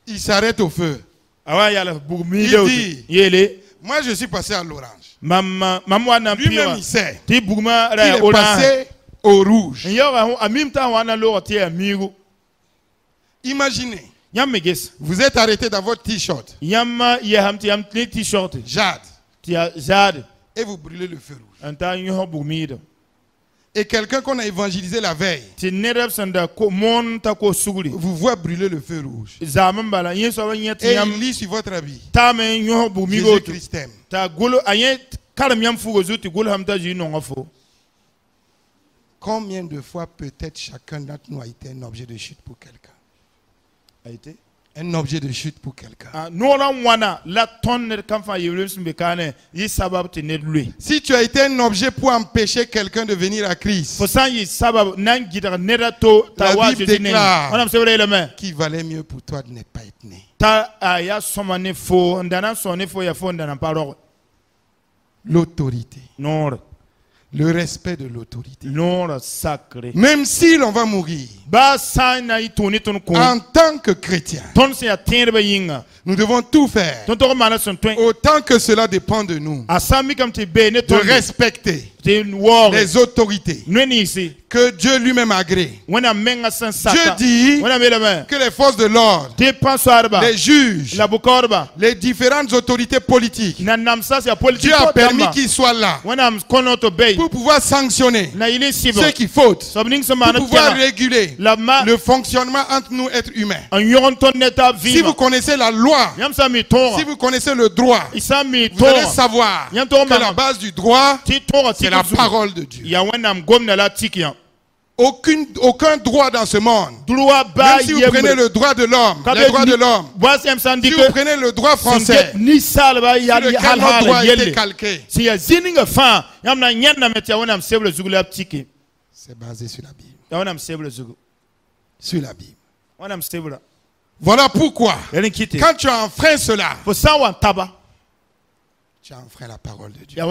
Ils s'arrêtent au feu. Il dit, moi je suis passé à l'orange. Lui-même il sait. Il est passé au rouge. Imaginez. Vous êtes arrêté dans votre t-shirt. Jade. Et vous brûlez le feu rouge. Et quelqu'un qu'on a évangélisé la veille vous voit brûler le feu rouge. Et il lit sur votre habit. Jésus-Christ t'aime. Combien de fois peut-être chacun d'entre nous a été un objet de chute pour quelqu'un? A été un objet de chute pour quelqu'un. Si tu as été un objet pour empêcher quelqu'un de venir à Christ, la Bible déclare qu'il valait mieux pour toi de ne pas être né. L'autorité. Le respect de l'autorité. Même si l'on va mourir, en tant que chrétien, nous devons tout faire, autant que cela dépend de nous, de respecter les autorités que Dieu lui-même agrée. Dieu dit que les forces de l'ordre, les juges, les différentes autorités politiques, Dieu a permis qu'ils soient là pour pouvoir sanctionner ceux qui fautent, pour pouvoir réguler le fonctionnement entre nous êtres humains. Si vous connaissez la loi, si vous connaissez le droit, vous allez savoir que la base du droit, c'est la parole de Dieu. Aucun droit dans ce monde, même si vous prenez le droit de l'homme, les droits de l'homme, si vous prenez le droit français, sur lequel notre droit a été calqué, c'est basé sur la Bible. Sur la Bible. Voilà pourquoi, quand tu as enfreint cela, tu as enfreint la parole de Dieu.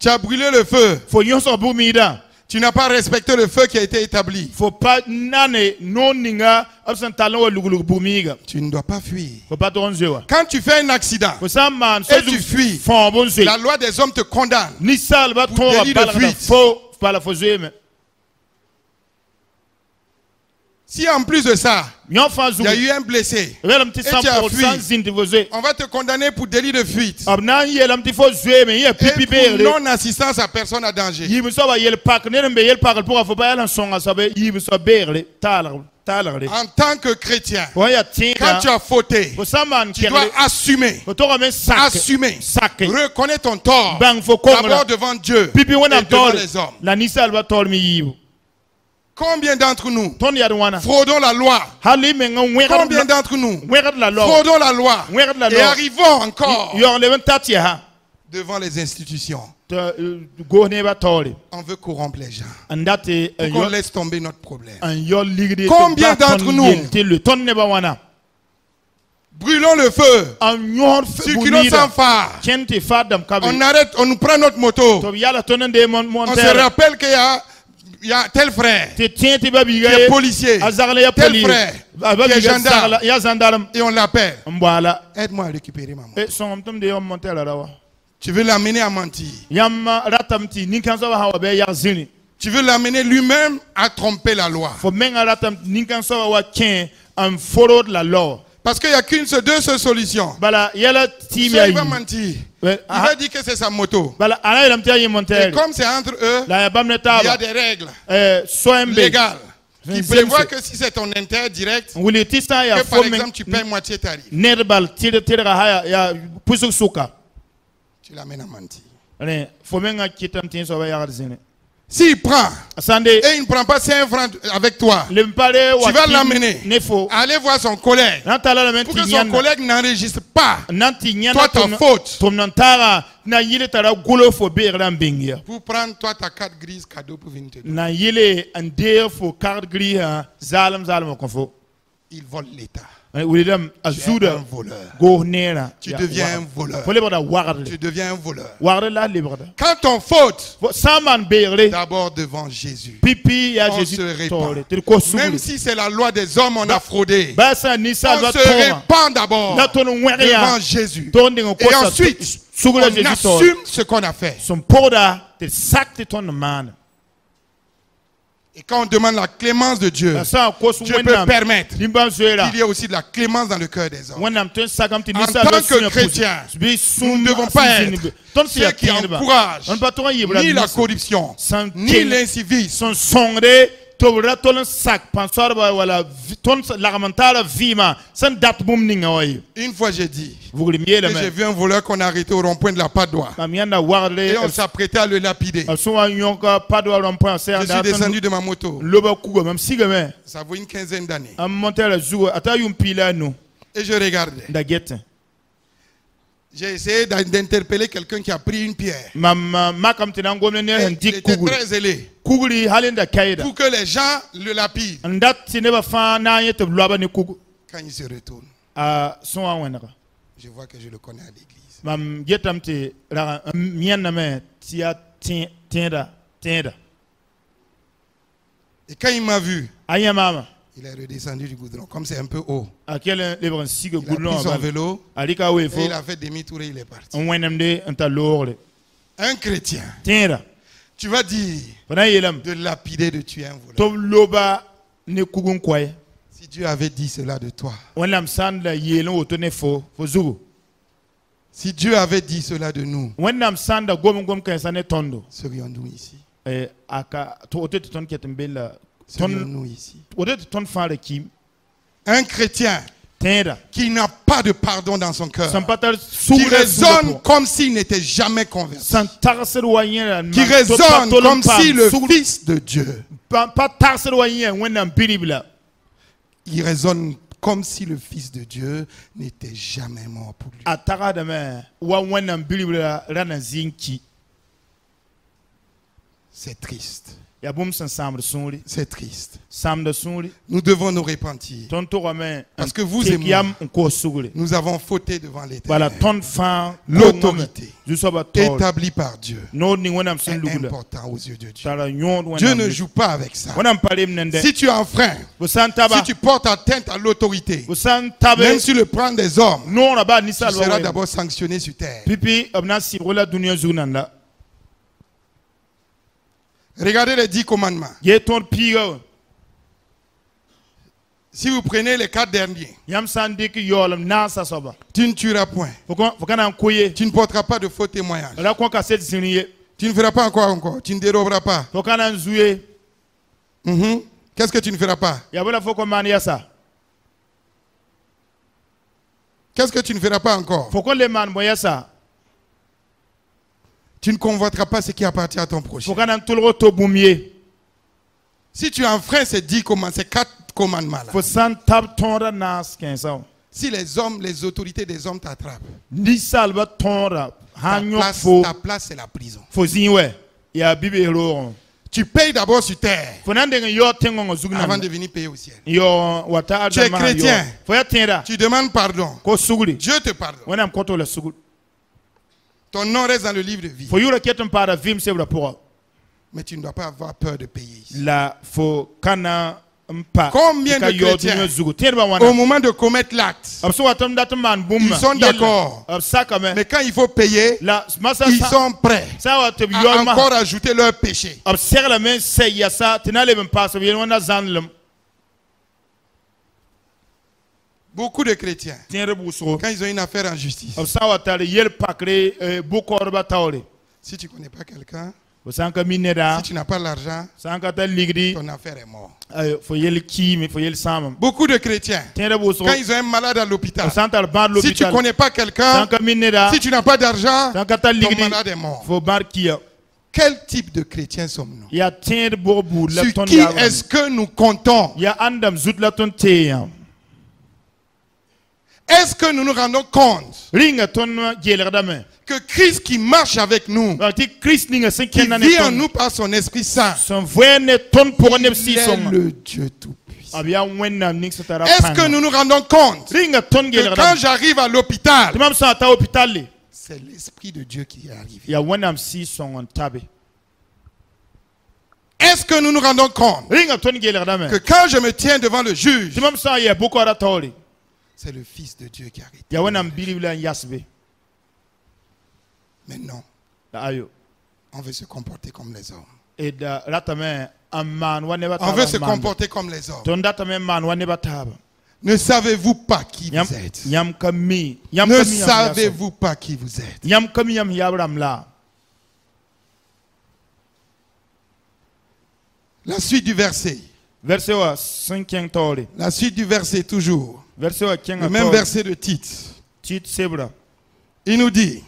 Tu as brûlé le feu. Tu n'as pas respecté le feu qui a été établi. Tu ne dois pas fuir. Quand tu fais un accident et tu fuis, la loi des hommes te condamne pour délit de fuite. Si en plus de ça, il y a eu un blessé et tu as fui, on va te condamner pour délit de fuite et pour non-assistance à personne à danger. En tant que chrétien, quand tu as fauté, tu dois assumer. Reconnais ton tort d'abord devant Dieu et devant les hommes. Combien d'entre nous fraudons la loi? Combien d'entre nous fraudons la loi et arrivons encore devant les institutions? On veut corrompre les gens pour qu'on laisse tomber notre problème. Combien d'entre nous brûlons le feu, circulons sans phare, on arrête, on nous prend notre moto, on se rappelle qu'il y a tel frère qui est policier, tel frère qui est gendarme, et on l'appelle. Aide-moi à récupérer ma moto. Tu veux l'amener à mentir. Tu veux l'amener lui-même à tromper la loi. Parce qu'il n'y a qu'une seule, deux seules solutions. Soit il va mentir. Il va dire que c'est sa moto. Et comme c'est entre eux, il y a des règles légales qui prévoient que si c'est ton intérêt direct, que par exemple tu payes moitié tarif. Tu l'amènes à mentir. S'il prend et il ne prend pas 5 francs avec toi, tu vas l'amener aller voir son collègue pour que son collègue n'enregistre pas toi ta faute pour prendre toi ta carte grise cadeau pour venir te donner. Il vole l'État. Tu es un voleur. Tu deviens un voleur. Tu deviens un voleur. Quand on faute, d'abord devant Jésus, on se répand. Même si c'est la loi des hommes, on a fraudé. On se répand d'abord devant Jésus. Et ensuite, on assume ce qu'on a fait. Et quand on demande la clémence de Dieu, Dieu peut permettre qu'il y ait aussi de la clémence dans le cœur des hommes. En tant que chrétiens, nous ne devons pas être ceux qui encouragent ni la corruption, ni l'incivisme. Une fois j'ai dit que j'ai vu un voleur qu'on a arrêté au rond-point de la Padoie et on s'apprêtait à le lapider. Je suis descendu de ma moto. Ça vaut une quinzaine d'années. Et je regardais. J'ai essayé d'interpeller quelqu'un qui a pris une pierre. Il était très zélé pour que les gens le lapident. Quand il se retourne, je vois que je le connais à l'église. Et quand il m'a vu, il est redescendu du goudron, comme c'est un peu haut. Il a pris son vélo et il a fait demi-tour et il est parti. Un chrétien, tu vas dire de lapider, de tuer un voleur. Si Dieu avait dit cela de toi, si Dieu avait dit cela de nous, serions-nous ici? Serions-nous ici? Un chrétien qui n'a pas de pardon dans son cœur, qui raisonne comme s'il n'était jamais converti, qui raisonne comme si le Fils de Dieu, il raisonne comme si le Fils de Dieu n'était jamais mort pour lui. C'est triste. C'est triste. Nous devons nous repentir. Parce que vous et moi, nous avons fauté devant l'Éternel. L'autorité établie par Dieu est importante aux yeux de Dieu. Dieu ne joue pas avec ça. Si tu enfreins, si tu portes atteinte à l'autorité, même si le prend des hommes, tu seras d'abord sanctionné sur terre. Regardez les 10 commandements. Si vous prenez les 4 derniers, tu ne tueras point. Tu ne porteras pas de faux témoignages. Tu ne feras pas encore. Tu ne déroberas pas. Qu'est-ce que tu ne feras pas? Qu'est-ce que tu ne feras pas encore? Tu ne convoiteras pas ce qui appartient à ton prochain. Si tu enfreins ces 10 commandements, ces 4 commandements-là, si les hommes, les autorités des hommes t'attrapent, ta place c'est la prison. Tu payes d'abord sur terre avant de venir payer au ciel. Tu es chrétien, tu demandes pardon, Dieu te pardonne. Ton nom reste dans le livre de vie. Mais tu ne dois pas avoir peur de payer ici. Combien de chrétiens, au moment de commettre l'acte, ils sont d'accord, mais quand il faut payer, ils sont prêts à encore ajouter leur péché. Beaucoup de chrétiens, quand ils ont une affaire en justice, si tu ne connais pas quelqu'un, si tu n'as pas l'argent, ton affaire est morte. Beaucoup de chrétiens, quand ils ont un malade à l'hôpital, si tu ne connais pas quelqu'un, si tu n'as pas d'argent, ton malade est mort. Quel type de chrétiens sommes-nous? Sur qui est-ce que nous comptons? Est-ce que nous nous rendons compte que Christ qui marche avec nous, qui vit en nous par son Esprit Saint, il est le Dieu Tout-Puissant? sacrifice. Est-ce que nous nous rendons compte que quand j'arrive à l'hôpital, c'est l'Esprit de Dieu qui est arrivé? Est-ce que nous nous rendons compte que quand je me tiens devant le juge, c'est le Fils de Dieu qui arrive? Mais non. On veut se comporter comme les hommes. On veut se comporter comme les hommes. Ne savez-vous pas qui vous êtes? Ne savez-vous pas qui vous êtes? La suite du verset. La suite du verset toujours. Le même verset de Tite. Il nous dit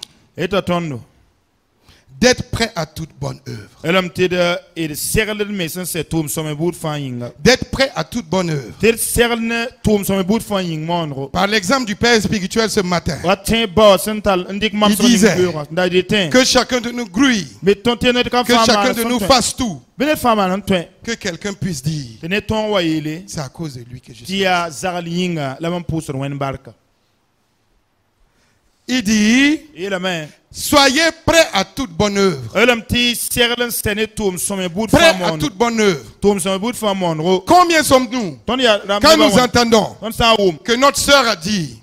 d'être prêt à toute bonne œuvre. D'être prêt à toute bonne œuvre. Par l'exemple du Père spirituel ce matin, il disait que chacun de nous grouille, que chacun de nous fasse tout, que quelqu'un puisse dire c'est à cause de lui que je suis. Il dit soyez prêts à toute bonne œuvre. Prêts à toute bonne œuvre. Combien sommes-nous quand nous entendons que notre sœur a dit,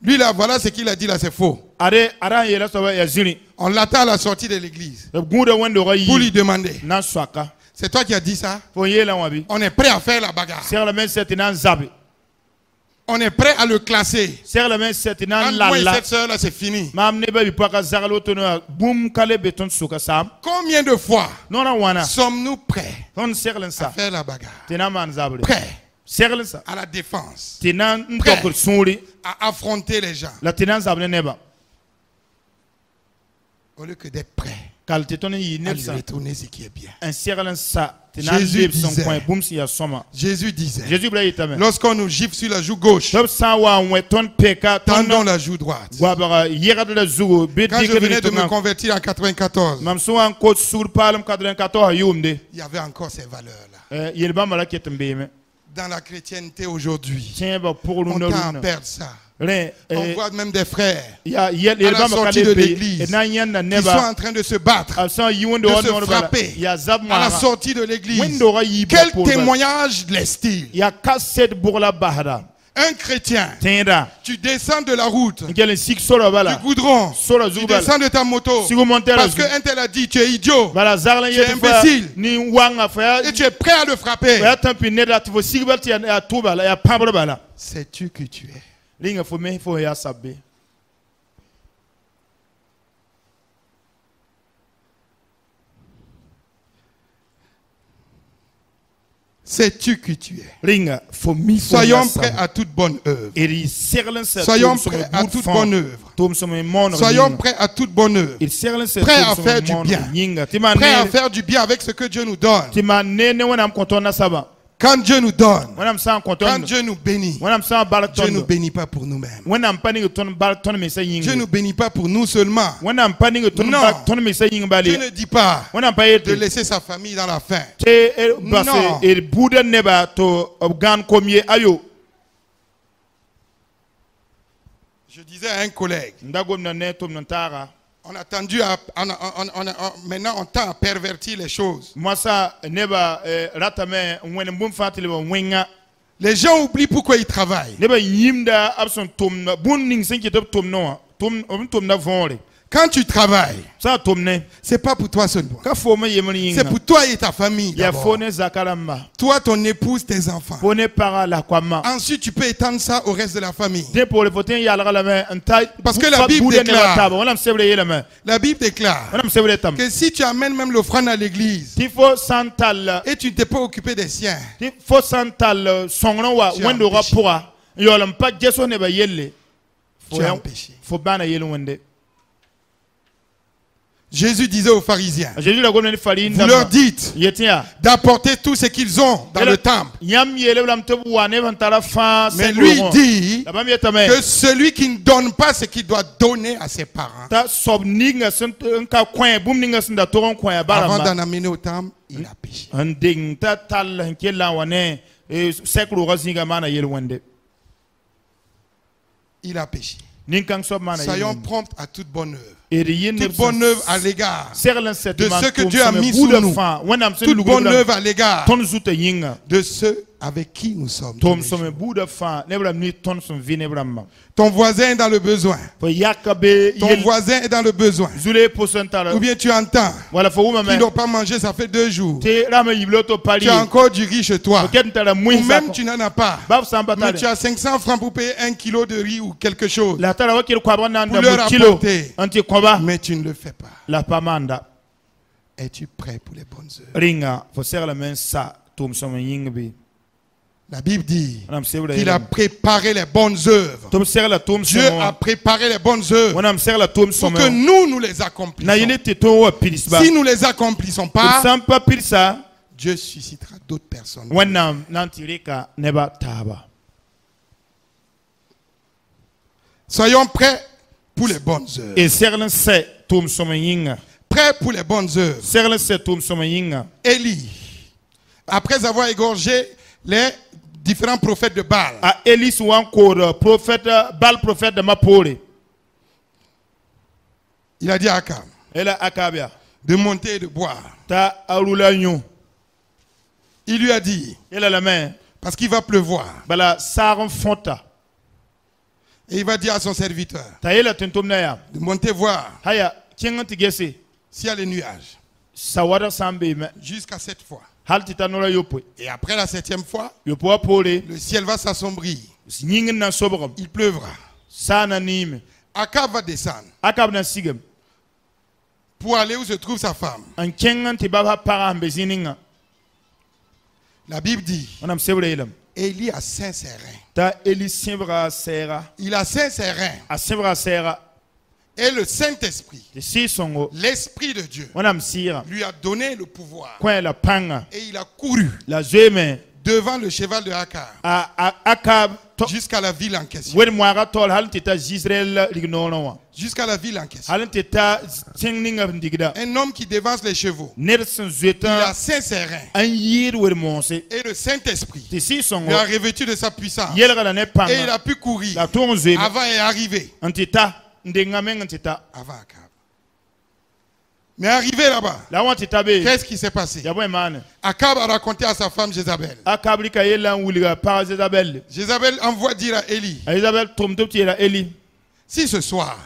lui là, voilà ce qu'il a dit là, c'est faux. On l'attend à la sortie de l'église pour lui demander, c'est toi qui as dit ça? On est prêt à faire la bagarre. On est prêt à le classer. Moi et cette soeur là, c'est fini. Combien de fois sommes-nous prêts à faire la bagarre? Prêts à la défense? Prêts à affronter les gens? Au lieu que d'être prêts à lui retourner ce qui est bien. Jésus disait, lorsqu'on nous gifle sur la joue gauche, tendons la joue droite. Quand je venais de me convertir en 94, il y avait encore ces valeurs-là. Dans la chrétienté aujourd'hui, on tend à perdre ça. On voit même des frères à la sortie de l'église qui sont en train de se battre, de se frapper à la sortie de l'église. Quel témoignage laisse-t-il? Un chrétien, tu descends de la route, du goudron, tu descends de ta moto parce qu'un tel a dit tu es idiot, tu es imbécile et tu es prêt à le frapper. Sais-tu que tu es? Sais-tu que tu es? Soyons prêts à toute bonne œuvre. Soyons prêts à toute bonne œuvre. Soyons prêts à toute bonne œuvre. Prêts à faire du bien. Prêts à faire du bien avec ce que Dieu nous donne. Quand Dieu nous donne, quand Dieu nous bénit, Dieu ne nous bénit pas pour nous-mêmes. Dieu ne nous bénit pas pour nous seulement. Non, Dieu ne dit pas de laisser sa famille dans la faim. Non. Je disais à un collègue, on a tendu à, maintenant on tend à pervertir les choses. Les gens oublient pourquoi ils travaillent. Quand tu travailles, c'est pas pour toi seulement. C'est pour toi et ta famille. Toi, ton épouse, tes enfants. Ensuite, tu peux étendre ça au reste de la famille. Parce que la Bible déclare que si tu amènes même l'offrande à l'église et tu ne t'es pas occupé des siens, tu as un péché. Jésus disait aux pharisiens, vous leur dites d'apporter tout ce qu'ils ont dans le temple. Mais lui dit que celui qui ne donne pas ce qu'il doit donner à ses parents, avant d'en amener au temple, il a péché. Il a péché. Soyons prompts à toute bonne œuvre. Toute bonne œuvre à l'égard de ceux que Dieu a mis sous nous. Toute bonne œuvre à l'égard de ceux avec qui nous sommes. Ton voisin est dans le besoin. Ton voisin est dans le besoin. Ou bien tu entends qu'il n'a pas mangé, ça fait 2 jours. Tu as encore du riz chez toi. Ou même tu n'en as pas. Mais tu as 500 francs pour payer 1 kilo de riz ou quelque chose. Pour leur apporter. Mais tu ne le fais pas. Es-tu prêt pour les bonnes œuvres? La Bible dit qu'il a préparé les bonnes œuvres. Dieu a préparé les bonnes œuvres pour que nous les accomplissions. Si nous ne les accomplissons pas, Dieu suscitera d'autres personnes. Soyons prêts pour les bonnes œuvres. Prêts pour les bonnes œuvres. Élie, après avoir égorgé les différents prophètes de Baal, il a dit à Akab de monter et de boire. Il lui a dit, parce qu'il va pleuvoir, et il va dire à son serviteur de monter voir s'il y a les nuages jusqu'à 7 fois. Et après la 7e fois, le ciel va s'assombrir. Il pleuvra. Akab va descendre pour aller où se trouve sa femme. La Bible dit, Élie a 5 serins. Il a 5 serins. Et le Saint-Esprit, l'Esprit de Dieu, lui a donné le pouvoir. Et il a couru devant le cheval de Akab jusqu'à la ville en question. Jusqu'à la ville en question. Un homme qui devance les chevaux. Il a 5 serins. Et le Saint-Esprit lui a revêtu de sa puissance. Et il a pu courir avant et arriver. Avant Akab. Mais arrivé là-bas, qu'est-ce qui s'est passé? Akab a raconté à sa femme Jézabel. Jézabel envoie dire à Élie, si ce soir,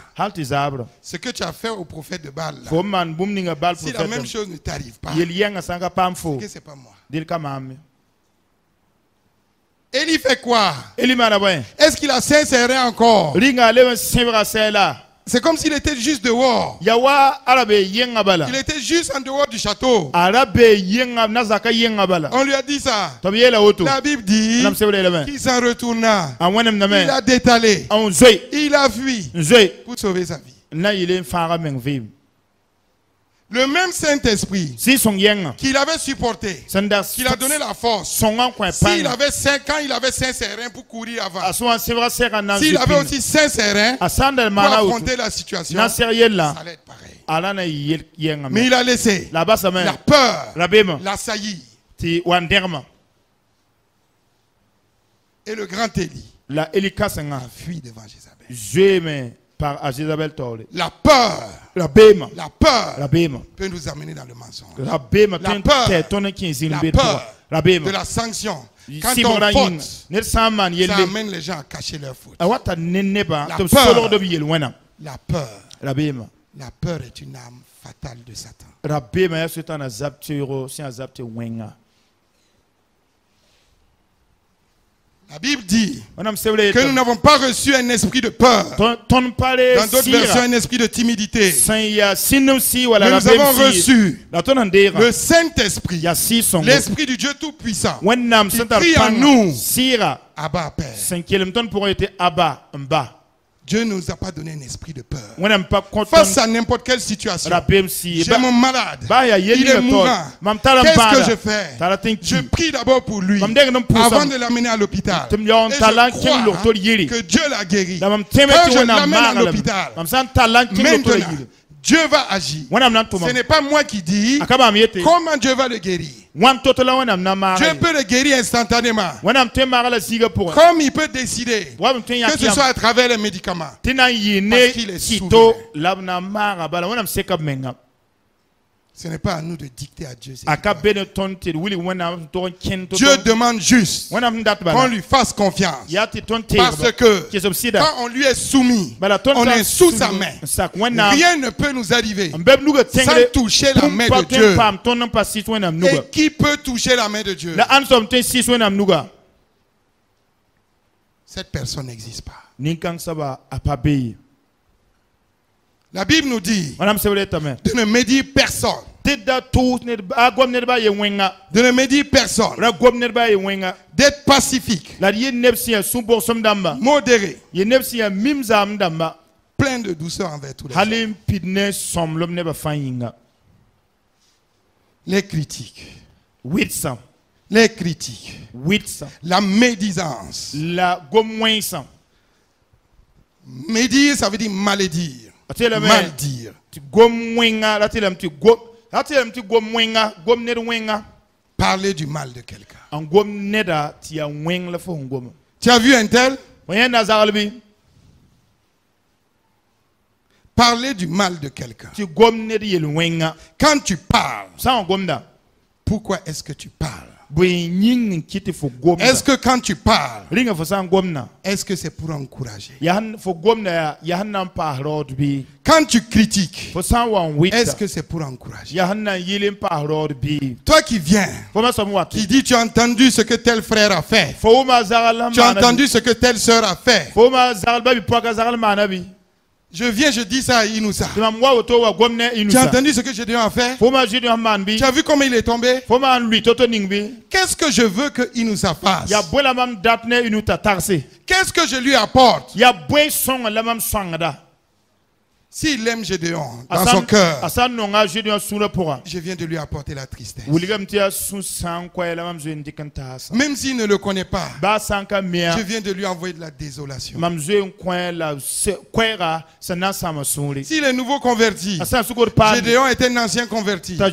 ce que tu as fait au prophète de Baal, là, si la même chose ne t'arrive pas, c'est que c'est pas moi. Élie fait quoi? Est-ce qu'il a 5 serins encore? C'est comme s'il était juste dehors. Il était juste en dehors du château. On lui a dit ça. La Bible dit qu'il s'en retourna. Il a détalé. Il a fui pour sauver sa vie. Le même Saint-Esprit qu'il avait supporté, qu'il a donné la force. S'il avait 5 ans, il avait 5 serins pour courir avant. S'il avait aussi 5 serins pour affronter la situation, ça allait être pareil. Mais il a laissé la peur l'assaillir. Et le grand Élie a fui devant Jézabel. La peur peut nous amener dans le mensonge. La peur de la sanction. Quand on faute, ça amène les gens à cacher leur faute. La peur est une arme fatale de Satan. La Bible dit que nous n'avons pas reçu un esprit de peur. Dans d'autres versions, un esprit de timidité. Mais nous avons reçu le Saint-Esprit, l'Esprit du Dieu Tout-Puissant, qui crie en nous, Abba, Père. Dieu ne nous a pas donné un esprit de peur. Face à n'importe quelle situation, j'ai mon malade, il est mourant. Qu'est-ce que je fais? Je prie d'abord pour lui avant de l'amener à l'hôpital. Et je crois que Dieu l'a guéri. Quand je l'amène à l'hôpital, maintenant, Dieu va agir. Ce n'est pas moi qui dis comment Dieu va le guérir. Dieu peut le guérir instantanément. Comme il peut décider que ce soit à travers les médicaments. Parce qu'il est souverain. Ce n'est pas à nous de dicter à Dieu. Dieu demande juste qu'on lui fasse confiance. Parce que quand on lui est soumis, on est sous sa main. Rien ne peut nous arriver sans toucher la main de Dieu. Et qui peut toucher la main de Dieu? Cette personne n'existe pas. La Bible nous dit de ne médire personne. De ne médire personne. D'être pacifique. Modéré. Plein de douceur envers tous les gens. Les critiques. Les critiques. La médisance. Médire, ça veut dire malédire. Mal dire. Parler du mal de quelqu'un. Tu as vu un tel? Parler du mal de quelqu'un. Quand tu parles, pourquoi est-ce que tu parles? Est-ce que quand tu parles, est-ce que c'est pour encourager? Quand tu critiques, est-ce que c'est pour encourager? Toi qui viens, qui dis tu as entendu ce que tel frère a fait, tu as entendu ce que telle sœur a fait, je viens, je dis ça à Inoussa. Tu as entendu ce que je dois faire? Tu as vu comment il est tombé? Qu'est-ce que je veux que Inoussa fasse? Qu'est-ce que je lui apporte? S'il aime Gédéon dans son cœur, je viens de lui apporter la tristesse. Même s'il ne le connaît pas, je viens de lui envoyer de la désolation. S'il est nouveau converti, Gédéon est un ancien converti, je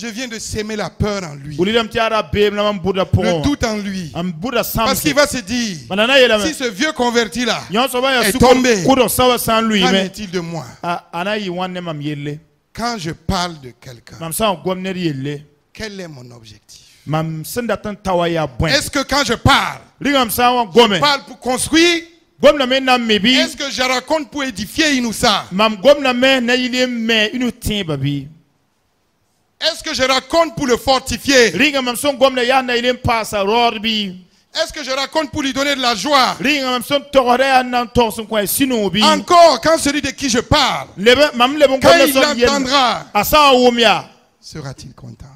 viens de s'aimer la peur en lui, le doute en lui. Parce qu'il va se dire, si ce vieux converti-là est tombé, qu'en est-il de moi? Quand je parle de quelqu'un, quel est mon objectif? Est-ce que quand je parle pour construire? Est-ce que je raconte pour édifier Inoussa? Est-ce que je raconte pour le fortifier? Est-ce que je raconte pour lui donner de la joie? Encore, quand celui de qui je parle, quand il l'entendra, sera-t-il content?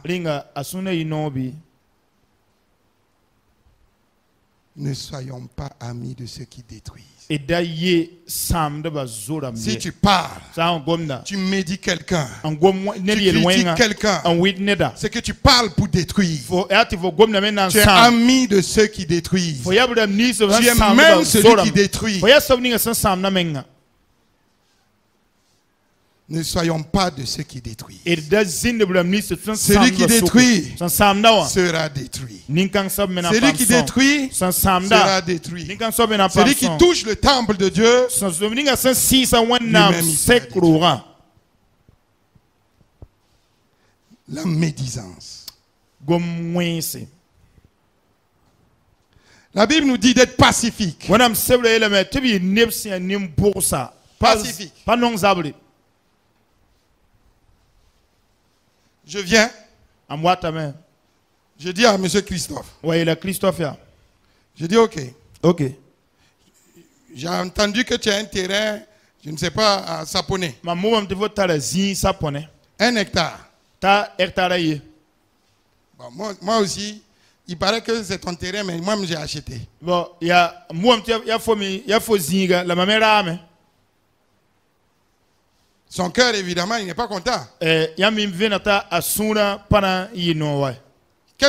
Ne soyons pas amis de ceux qui détruisent. Si tu parles, tu médis quelqu'un, tu critiques quelqu'un, c'est que tu parles pour détruire. Tu es ami de ceux qui détruisent. Tu es même celui qui détruit. Ne soyons pas de ceux qui détruisent. Celui qui détruit sera détruit. Celui qui détruit sera détruit. Celui qui touche le temple de Dieu, lui-même la médisance. La Bible nous dit d'être pacifique. Pacifique. Je viens. Je dis à M. Christophe. Je dis ok. J'ai entendu que tu as un terrain, je ne sais pas, à Saponé. 1 hectare. Bon, moi aussi, Il paraît que c'est ton terrain, mais moi j'ai acheté. Bon, il y a zinga la mamera. Son cœur, évidemment, il n'est pas content. Qu'est-ce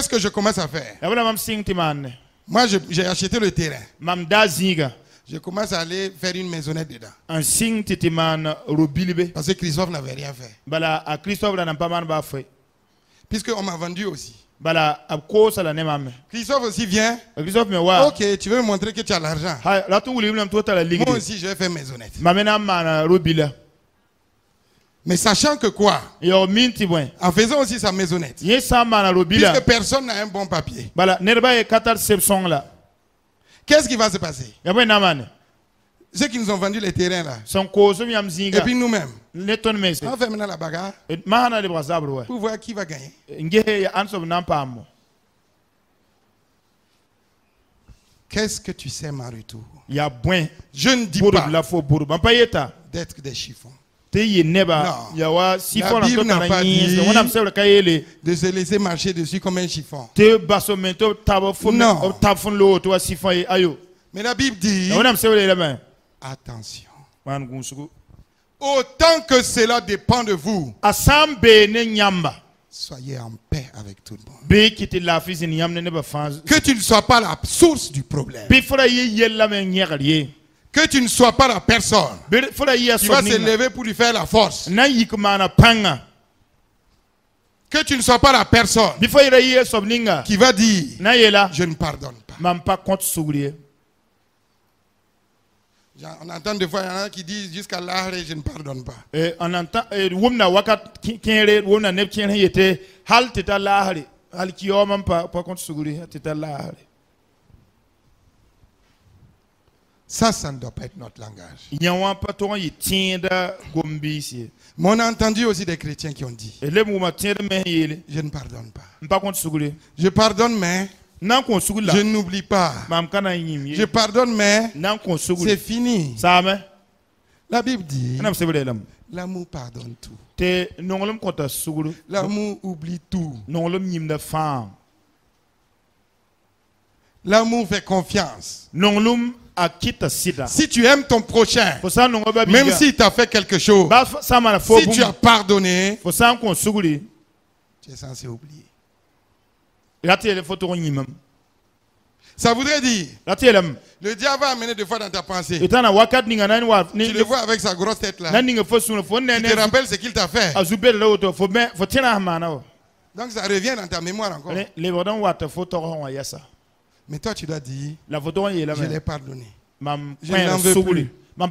que je commence à faire? Moi, j'ai acheté le terrain. Je commence à aller faire une maisonnette dedans. Parce que Christophe n'avait rien fait. Puisqu'on m'a vendu aussi. Christophe aussi vient. Ok, tu veux me montrer que tu as l'argent. Moi aussi, je vais faire maisonnette. Mais sachant que quoi? En faisant aussi sa maisonnette. Puisque personne n'a un bon papier. Qu'est-ce qui va se passer? Ceux qui nous ont vendu les terrains là. Et puis nous-mêmes. On va faire maintenant la bagarre. Pour voir qui va gagner. Qu'est-ce que tu sais, ma retour? Je ne dis pas d'être des chiffons. Non. La Bible n'a pas dit de se laisser marcher dessus comme un chiffon. Non. Mais la Bible dit attention. Autant que cela dépend de vous, soyez en paix avec tout le monde. Que tu ne sois pas la source du problème. Que tu ne sois pas la personne qui va se lever pour lui faire la force. Que tu ne sois pas la personne qui va dire je ne pardonne pas. On entend des fois il y en a qui disent jusqu'à l'âge je ne pardonne pas. On entend ça ne doit pas être notre langage. Mais on a entendu aussi des chrétiens qui ont dit je ne pardonne pas. Je pardonne mais je n'oublie pas. Je pardonne mais c'est fini. La Bible dit l'amour pardonne tout. L'amour oublie tout. L'amour fait confiance. Si tu aimes ton prochain, même s'il t'a fait quelque chose, si tu as pardonné, tu es censé oublier. Ça voudrait dire, le diable va amener des fois dans ta pensée. Tu le vois avec sa grosse tête là. Tu te rappelles ce qu'il t'a fait. Donc ça revient dans ta mémoire encore. Mais toi tu dois dire, je l'ai pardonné. Je n'en veux plus. Au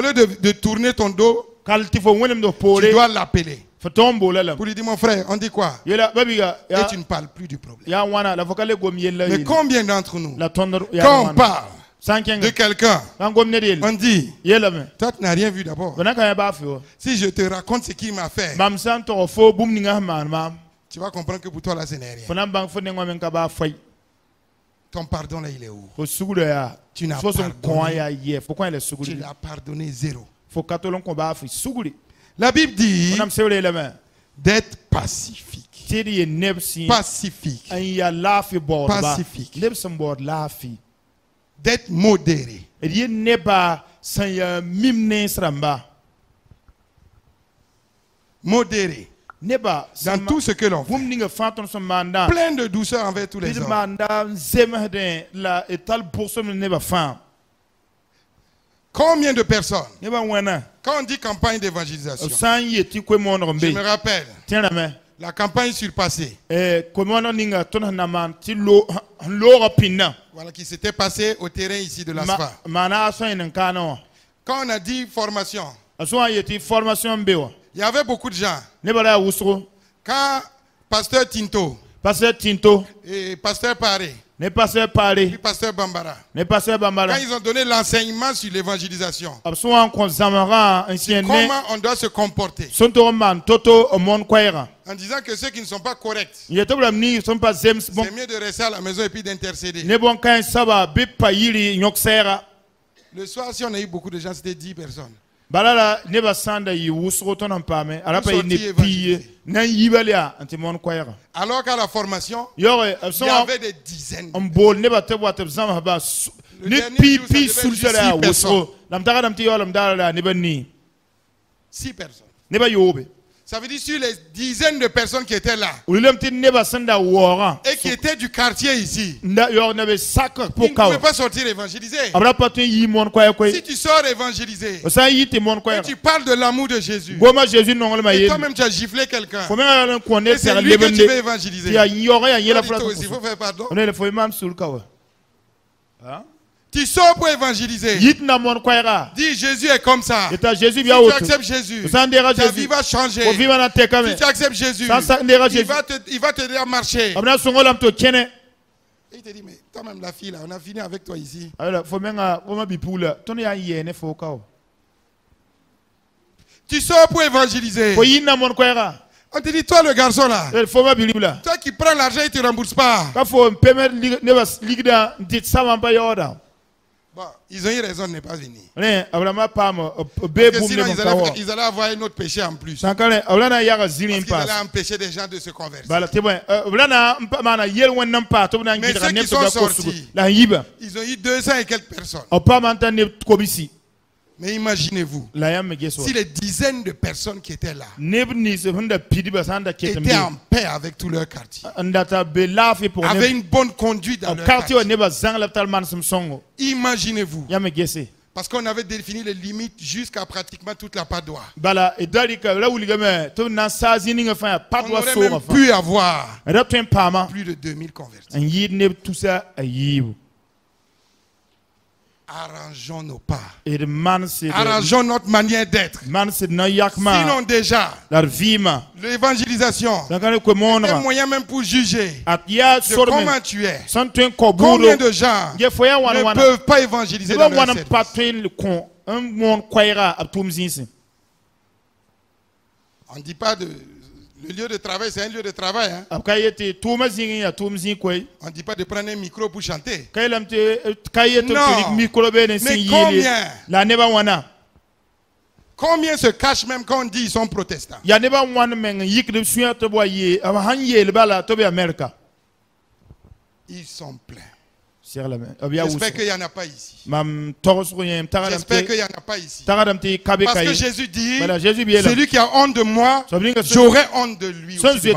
lieu de tourner ton dos, tu dois l'appeler. Pour lui dire mon frère, on dit quoi? Et tu ne parles plus du problème. Mais combien d'entre nous, quand on parle de quelqu'un, on dit, toi tu n'as rien vu d'abord. Si je te raconte ce qu'il m'a fait, tu vas comprendre que pour toi là ce n'est rien. Ton pardon là, il est où? Tu n'as pardonné. Tu l'as pardonné zéro. La Bible dit d'être pacifique. Pacifique. Pacifique. D'être modéré. Modéré. Dans tout ce que l'on fait. Plein de douceur envers tous les hommes. Combien de personnes? Quand on dit campagne d'évangélisation, je me rappelle la campagne surpassée. Voilà, qui s'était passée au terrain ici de l'ASFA. Quand on a dit formation, il y avait beaucoup de gens. Quand Pasteur Tinto et Pasteur Paré, puis Pasteur Bambara, quand ils ont donné l'enseignement sur l'évangélisation, comment on doit se comporter, en disant que ceux qui ne sont pas corrects, c'est mieux de rester à la maison et puis d'intercéder. Le soir, si on a eu beaucoup de gens, c'était 10 personnes. balala ne ba sanda yi wusro ton pame ala pa ne piye nan yibalia antimon kwayra. Alors qu'à la formation, il y avait des dizaines. On bol ne ba te boite zama ba ne pipi sulsala wusro lam daga dam ti yolam dala ne ba ni 6 personnes. Ne ba yobe. Ça veut dire sur les dizaines de personnes qui étaient là et qui étaient du quartier ici, tu ne pouvais pas sortir évangéliser. Si tu sors évangéliser et tu parles de l'amour de Jésus, et toi-même tu as giflé quelqu'un, et c'est lui que tu veux évangéliser, il faut faire pardon. Tu sors pour évangéliser. Dis Jésus est comme ça. Si tu acceptes Jésus, ta vie va changer. Si tu acceptes Jésus, il va t'aider à marcher. Et il te dit, mais toi-même la fille là, on a fini avec toi ici. Tu sors pour évangéliser. On te dit, toi le garçon là, toi qui prends l'argent et tu ne rembourses pas. Bon, ils ont eu raison de ne pas venir. Parce que sinon, ils allaient avoir un autre péché en plus. Parce qu'ils allaient empêcher des gens de se convertir. Mais ceux qui sont sortis, ils ont eu 200 et quelques personnes. Mais imaginez-vous, si les dizaines de personnes qui étaient là étaient en paix avec tout leur quartier, avaient une bonne conduite dans leur quartier. Imaginez-vous. Parce qu'on avait défini les limites jusqu'à pratiquement toute la Padoie. On aurait même pu avoir plus de 2000 convertis. Arrangeons nos pas. Arrangeons notre manière d'être. Sinon déjà, l'évangélisation est un moyen même pour juger de comment tu es. Combien de gens ne peuvent pas évangéliser dans leur service? On ne dit pas de... Le lieu de travail, c'est un lieu de travail. Hein? On ne dit pas de prendre un micro pour chanter. Non. Mais combien se cachent même quand on dit qu'ils sont protestants? Ils sont pleins. J'espère qu'il n'y en a pas ici. J'espère qu'il n'y en a pas ici. Parce que Jésus dit, celui qui a honte de moi, j'aurai honte de lui aussi.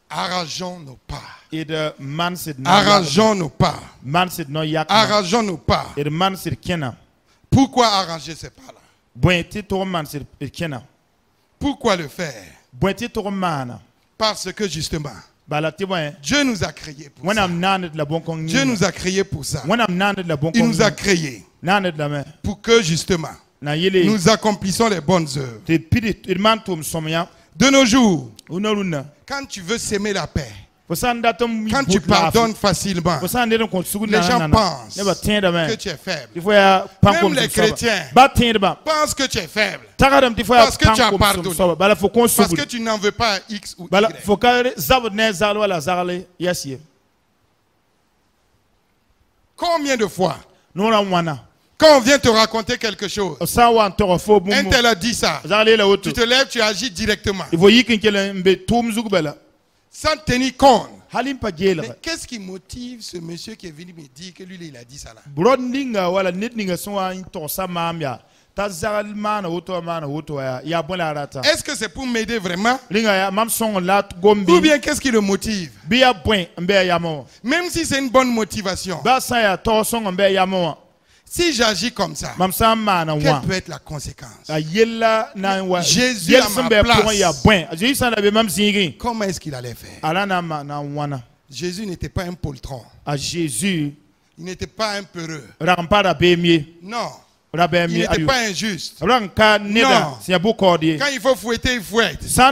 Arrangeons nos pas. Arrangeons nos pas. Arrangeons nos pas. Pourquoi arranger ces pas-là? Pourquoi le faire? Parce que justement, Dieu nous a créés pour ça. Dieu nous a créés pour ça. Il nous a créés pour que justement, nous accomplissons les bonnes œuvres. De nos jours, quand tu veux s'aimer la paix, quand tu pardonnes facilement, les gens pensent que tu es faible. Même les chrétiens pensent que tu es faible. Parce que tu as pardonné. Parce que tu n'en veux pas à X ou Y. Combien de fois, quand on vient te raconter quelque chose, un tel a dit ça, tu te lèves, tu agis directement. Sans tenir compte. Mais qu'est-ce qui motive ce monsieur qui est venu me dire que lui, il a dit ça là? Est-ce que c'est pour m'aider vraiment? Ou bien qu'est-ce qui le motive? Même si c'est une bonne motivation, si j'agis comme ça, quelle peut être la conséquence? Jésus à ma place, comment est-ce qu'il allait faire? Jésus n'était pas un poltron. Il n'était pas un peureux. Non. Il n'était pas injuste. Non. Quand il faut fouetter, il fouette. Quand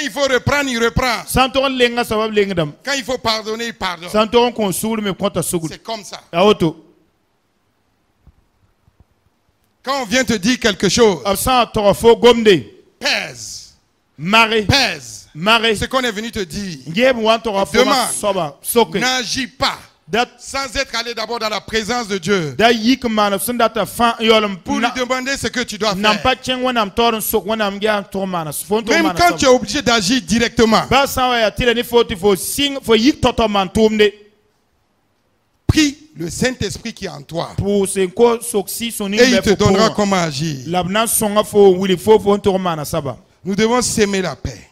il faut reprendre, il reprend. Quand il faut pardonner, il pardonne. C'est comme ça. Quand on vient te dire quelque chose, pèse. Pèse. ce qu'on est venu te dire. Demain, n'agis pas sans être allé d'abord dans la présence de Dieu pour lui demander ce que tu dois faire. Même quand tu es obligé d'agir directement, prie le Saint-Esprit qui est en toi et il te donnera comment agir. Nous devons s'aimer la paix.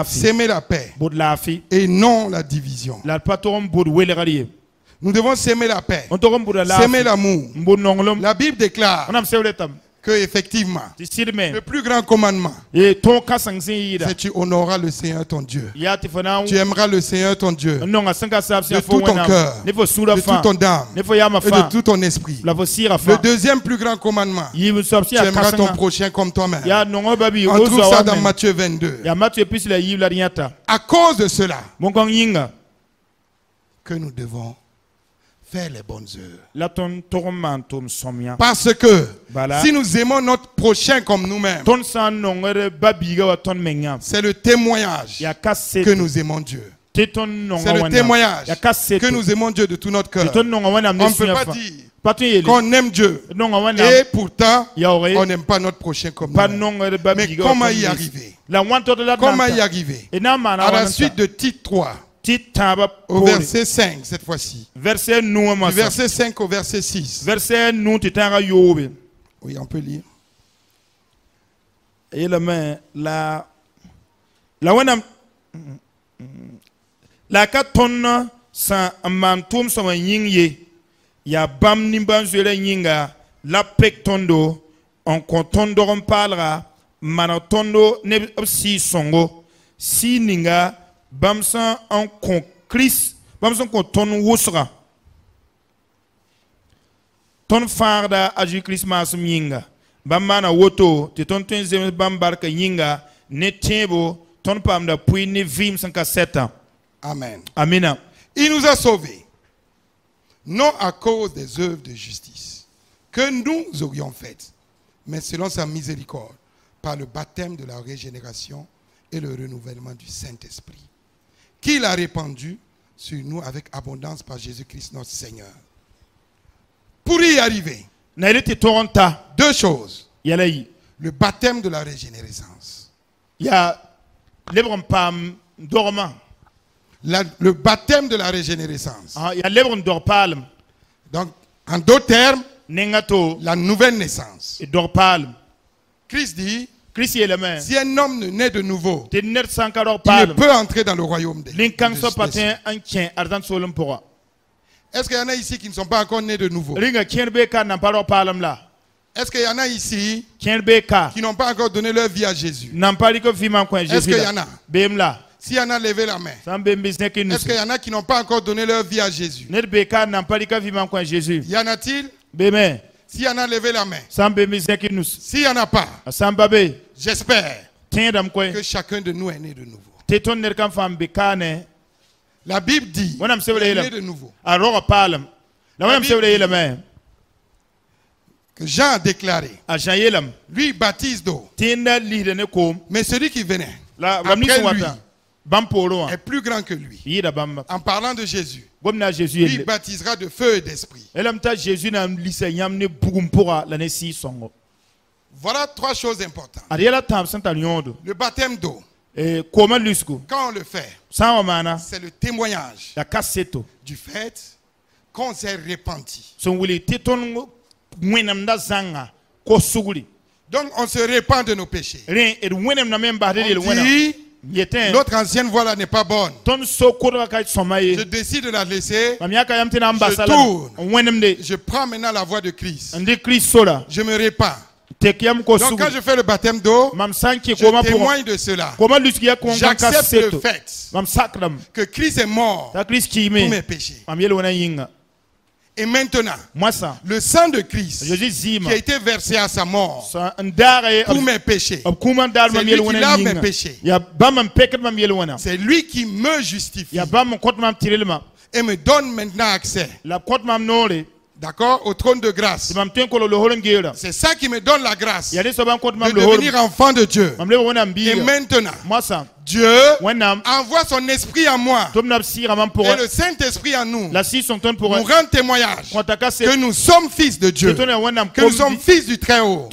S'aimer la paix et non la division. Nous devons s'aimer la paix, s'aimer l'amour. La Bible déclare que effectivement, le plus grand commandement, c'est que tu honoreras le Seigneur ton Dieu. Tu aimeras le Seigneur ton Dieu de tout ton cœur, de toute ton âme et de tout ton esprit. Le deuxième plus grand commandement, tu aimeras ton prochain comme toi-même. On trouve ça dans Matthieu 22. À cause de cela, que nous devons faire les bonnes œuvres. Parce que si nous aimons notre prochain comme nous-mêmes, c'est le témoignage que nous aimons Dieu. C'est le témoignage que nous aimons Dieu de tout notre cœur. On ne peut pas dire qu'on aime Dieu et pourtant on n'aime pas notre prochain comme nous. Mais comment y arriver? Comment y arriver? À la suite de Tite 3, au verset 5 cette fois-ci. Du verset 5 au verset 6. Oui, on peut lire. La katonna sa mantum sama yingye ya bam nimban zure yinga la pektondo on kontondo on parlera manatondo ne si songo si ninga bamsan en kon Christ bamsan kon ton wosra ton farda aju Christmas yinga bamana woto te ton tenzem bambarka yinga ne tembo ton pam da puis ne vim 57 ans. Amen. Amen. Il nous a sauvés, non à cause des œuvres de justice que nous aurions faites, mais selon sa miséricorde, par le baptême de la régénération et le renouvellement du Saint-Esprit, qu'il a répandu sur nous avec abondance par Jésus-Christ notre Seigneur. Pour y arriver, deux choses. Le baptême de la régénérescence. Le baptême de la régénérescence. Donc, en d'autres termes, la nouvelle naissance. Christ dit, si un homme ne naît de nouveau, il ne peut entrer dans le royaume des cieux. Est-ce qu'il y en a ici qui ne sont pas encore nés de nouveau? Est-ce qu'il y en a ici qui n'ont pas encore donné leur vie à Jésus? Est-ce qu'il y en a? S'il y en a, levé la main. Est-ce qu'il y en a qui n'ont pas encore donné leur vie à Jésus? Y en a-t-il? S'il y en a, levé la main. S'il n'y en a pas, j'espère que chacun de nous est né de nouveau. La Bible dit qu'il est né de nouveau. La Bible dit que Jean a déclaré, lui baptise d'eau, mais celui qui venait après lui est plus grand que lui. En parlant de Jésus, lui baptisera de feu et d'esprit. Voilà trois choses importantes. Le baptême d'eau, quand on le fait, c'est le témoignage du fait qu'on s'est repenti. Donc on se répand de nos péchés. On dit, notre ancienne voie là n'est pas bonne. Je décide de la laisser. Je tourne. Je prends maintenant la voie de Christ. Je me répands. Donc quand je fais le baptême d'eau, je témoigne de cela. J'accepte le fait que Christ est mort pour mes péchés. Et maintenant, le sang de Christ qui a été versé à sa mort pour mes péchés, c'est lui qui lave mes péchés. C'est lui qui me justifie et me donne maintenant accès D'accord? Au trône de grâce. C'est ça qui me donne la grâce de devenir enfant de Dieu. Et maintenant, Dieu envoie son esprit en moi et le Saint-Esprit en nous nous rend témoignage que nous sommes fils de Dieu, que nous sommes fils du Très-Haut.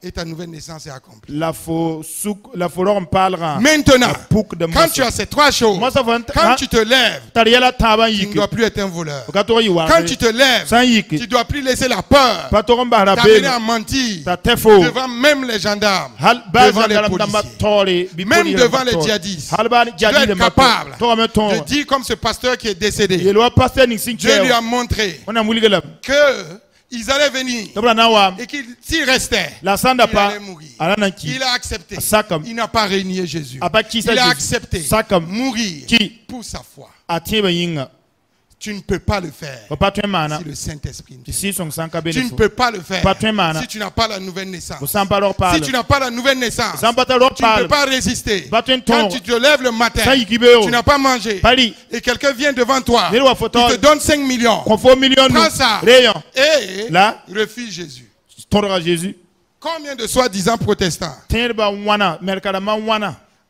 Et ta nouvelle naissance est accomplie. Maintenant, quand tu as ces trois choses, quand tu te lèves, tu ne dois plus être un voleur. Quand tu te lèves, tu ne dois plus laisser la peur t'amener à mentir devant même les gendarmes, devant les policiers, même devant les djihadistes. Tu dois être capable de dire comme ce pasteur qui est décédé. Dieu lui a montré que ils allaient venir et qu'il s'il restait, il allait mourir. Il a accepté. Il n'a pas régné Jésus. Il a accepté mourir pour sa foi. Tu ne peux pas le faire si le Saint-Esprit ne t'aide. Tu ne peux pas le faire si tu n'as pas la nouvelle naissance. Si tu n'as pas la nouvelle naissance, tu ne peux pas résister. Quand tu te lèves le matin, tu n'as pas mangé et quelqu'un vient devant toi, il te donne 5 millions. Prends ça et refuse Jésus. Combien de soi-disant protestants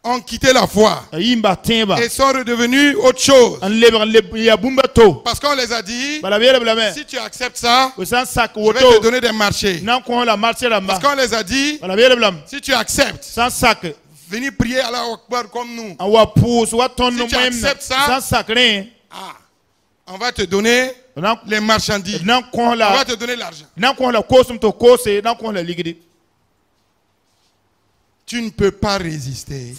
ont quitté la foi et sont redevenus autre chose parce qu'on les a dit si tu acceptes ça, je vais te donner des marchés. Parce qu'on les a dit si tu acceptes venir prier à la Akbar comme nous, si tu acceptes ça, on va te donner les marchandises, on va te donner l'argent. Tu ne peux pas résister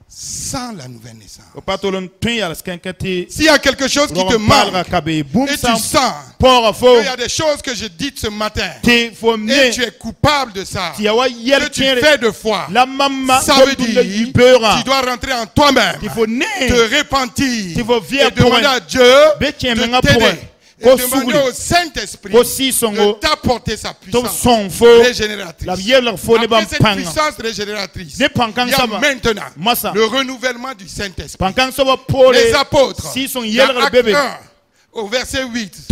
sans la nouvelle naissance. S'il y a quelque chose qui te manque et tu sens qu'il y a des choses que je dis ce matin et tu es coupable de ça, que tu fais de foi, ça veut dire tu dois rentrer en toi-même, te repentir et demander à Dieu de t'aider. Et demander au Saint-Esprit de t'apporter sa puissance régénératrice. Après cette puissance régénératrice, il y a maintenant le renouvellement du Saint-Esprit. Les apôtres, il y a Acte 1 au verset 8.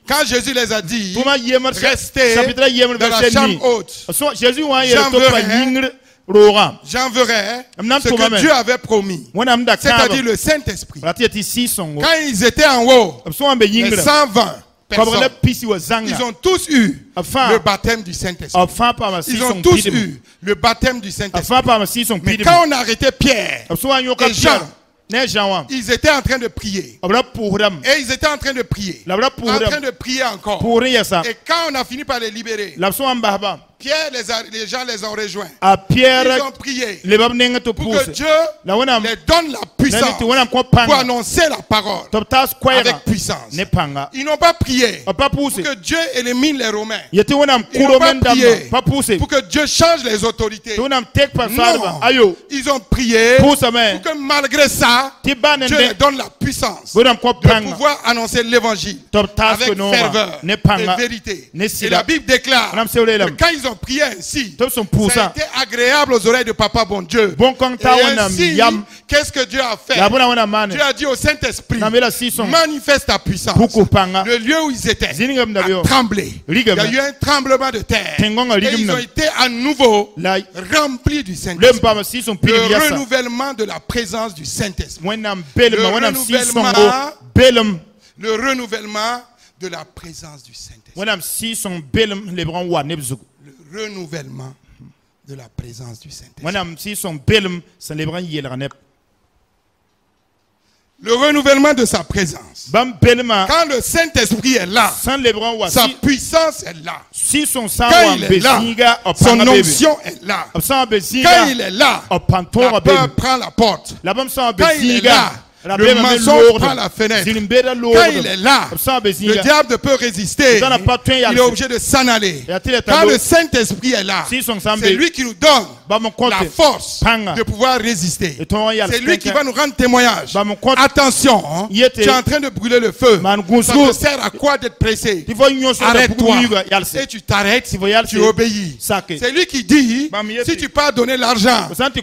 Quand Jésus les a dit, restez dans la chambre haute, j'enverrai ce que Dieu avait promis, c'est-à-dire le Saint-Esprit. Quand ils étaient en haut, les 120 personnes, ils ont tous eu le baptême du Saint-Esprit. Ils ont tous eu le baptême du Saint-Esprit. Mais quand on a arrêté Pierre et Jean, ils étaient en train de prier. Et ils étaient en train de prier. En train de prier encore. Et quand on a fini par les libérer, Pierre, les gens les ont rejoints. Ils ont prié pour que Dieu les donne la puissance pour annoncer la parole avec puissance. Ils n'ont pas prié pour que Dieu élimine les Romains. Ils n'ont pas prié pour que Dieu change les autorités. Non, ils ont prié pour que malgré ça, Dieu les donne la puissance de pouvoir annoncer l'évangile avec ferveur et vérité. Et la Bible déclare que quand ils ont prié ainsi, ça a été agréable aux oreilles de Papa bon Dieu. Et ainsi, qu'est-ce que Dieu a fait? Dieu a dit au Saint-Esprit, manifeste ta puissance. Le lieu où ils étaient a tremblé. Il y a eu un tremblement de terre. Et ils ont été à nouveau remplis du Saint-Esprit. Le renouvellement de la présence du Saint-Esprit. Le renouvellement de la présence du Saint-Esprit. Le renouvellement de la présence du Saint-Esprit. Le renouvellement de sa présence. Quand le Saint-Esprit est là, sa puissance est là. Quand il est là, son onction est là. Quand il est là, la peur prend la porte. Quand il est là, le mensonge prend la fenêtre. Quand il est là, le diable ne peut résister. Il est obligé de s'en aller. Quand le Saint-Esprit est là, c'est lui qui nous donne la force de pouvoir résister. C'est lui qui va nous rendre témoignage. Attention, hein, tu es en train de brûler le feu. Ça te sert à quoi d'être pressé? Arrête-toi. Et tu t'arrêtes, tu obéis. C'est lui qui dit, si tu peux donner l'argent à cet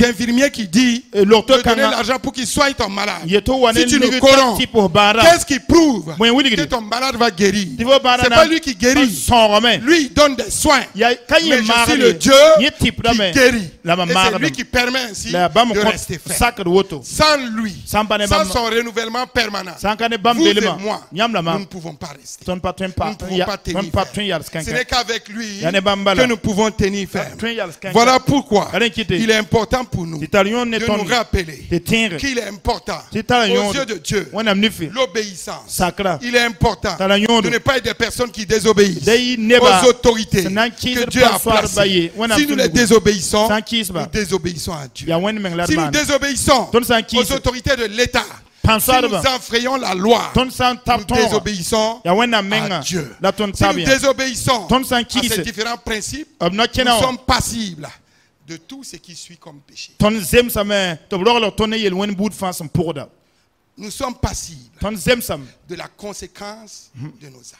infirmier qui dit de donner l'argent pour qu'il soigne ton malade. Si tu le corromps, qu'est-ce qui prouve que ton malade va guérir? C'est pas lui qui guérit. Lui, il donne des soins. Mais je suis le Dieu qui guérit. Et c'est lui qui permet ainsi de rester faible. Sans lui, sans son renouvellement permanent, vous et moi, nous ne pouvons pas rester. Nous ne pouvons pas tenir ferme. Ce n'est qu'avec lui que nous pouvons tenir ferme. Voilà pourquoi il est important pour nous de nous rappeler qu'il est important aux yeux de Dieu l'obéissance. Il est important de ne pas être des personnes qui désobéissent aux autorités que Dieu a placées. Si nous les désobéissons, nous désobéissons à Dieu. Si nous désobéissons aux autorités de l'État, si nous enfreignons la loi, nous désobéissons à Dieu. Si nous désobéissons à ces différents principes, nous sommes passibles de tout ce qui suit comme péché. Nous sommes passibles de la conséquence de nos actes.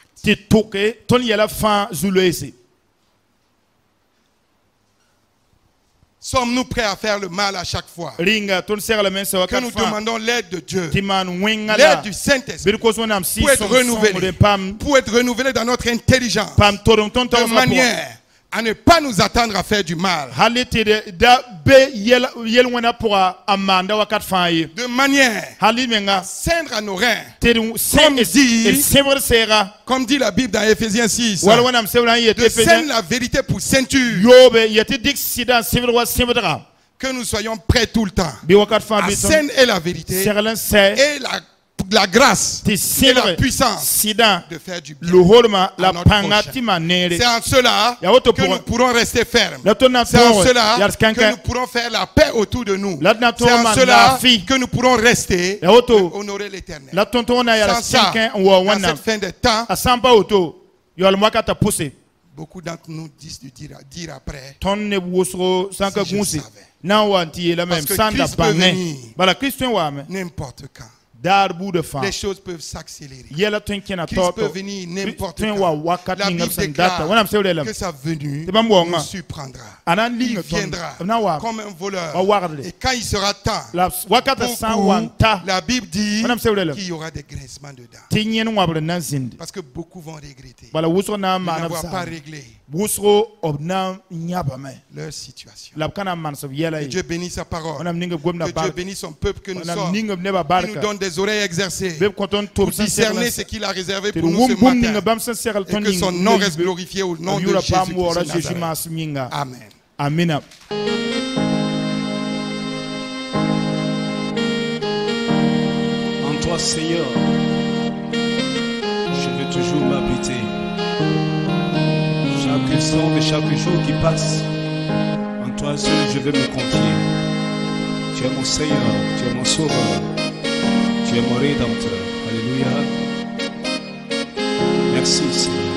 Sommes-nous prêts à faire le mal à chaque fois? Que nous demandons l'aide de Dieu, l'aide du Saint-Esprit pour être renouvelé dans notre intelligence, de manière à ne pas nous attendre à faire du mal. De manière à ceindre à nos reins. Comme dit la Bible dans Ephésiens 6. De ceindre la vérité pour ceinture. Que nous soyons prêts tout le temps à ceindre et la vérité et la grâce et la puissance de faire du bien à notre prochain. C'est en cela que nous pourrons rester fermes. C'est en cela que nous pourrons faire la paix autour de nous. C'est en cela que nous pourrons rester et honorer l'Éternel. Sans ça, à cette fin de temps, beaucoup d'entre nous disent de dire après, si je savais. Parce que Christ peut venir n'importe quand. Les choses peuvent s'accélérer. Christ peut venir n'importe quand. La Bible déclare que sa venue nous surprendra. Il viendra comme un voleur. Et quand il sera temps, la Bible dit qu'il y aura des grincements dedans. Parce que beaucoup vont regretter de n'avoir pas réglé leur situation. Que Dieu bénisse sa parole. Que Dieu bénisse son peuple que nous sommes. Il nous donne des oreilles exercées pour discerner ce qu'il a réservé pour nous ce matin. Et que son nom reste glorifié au nom de Jésus-Christ. Amen. Amen. En toi, Seigneur, je veux toujours m'habiter. Chaque instant et chaque jour qui passe, en toi seul je veux me confier. Tu es mon Seigneur, tu es mon Sauveur, tu es mon Rédempteur. Alléluia. Merci Seigneur.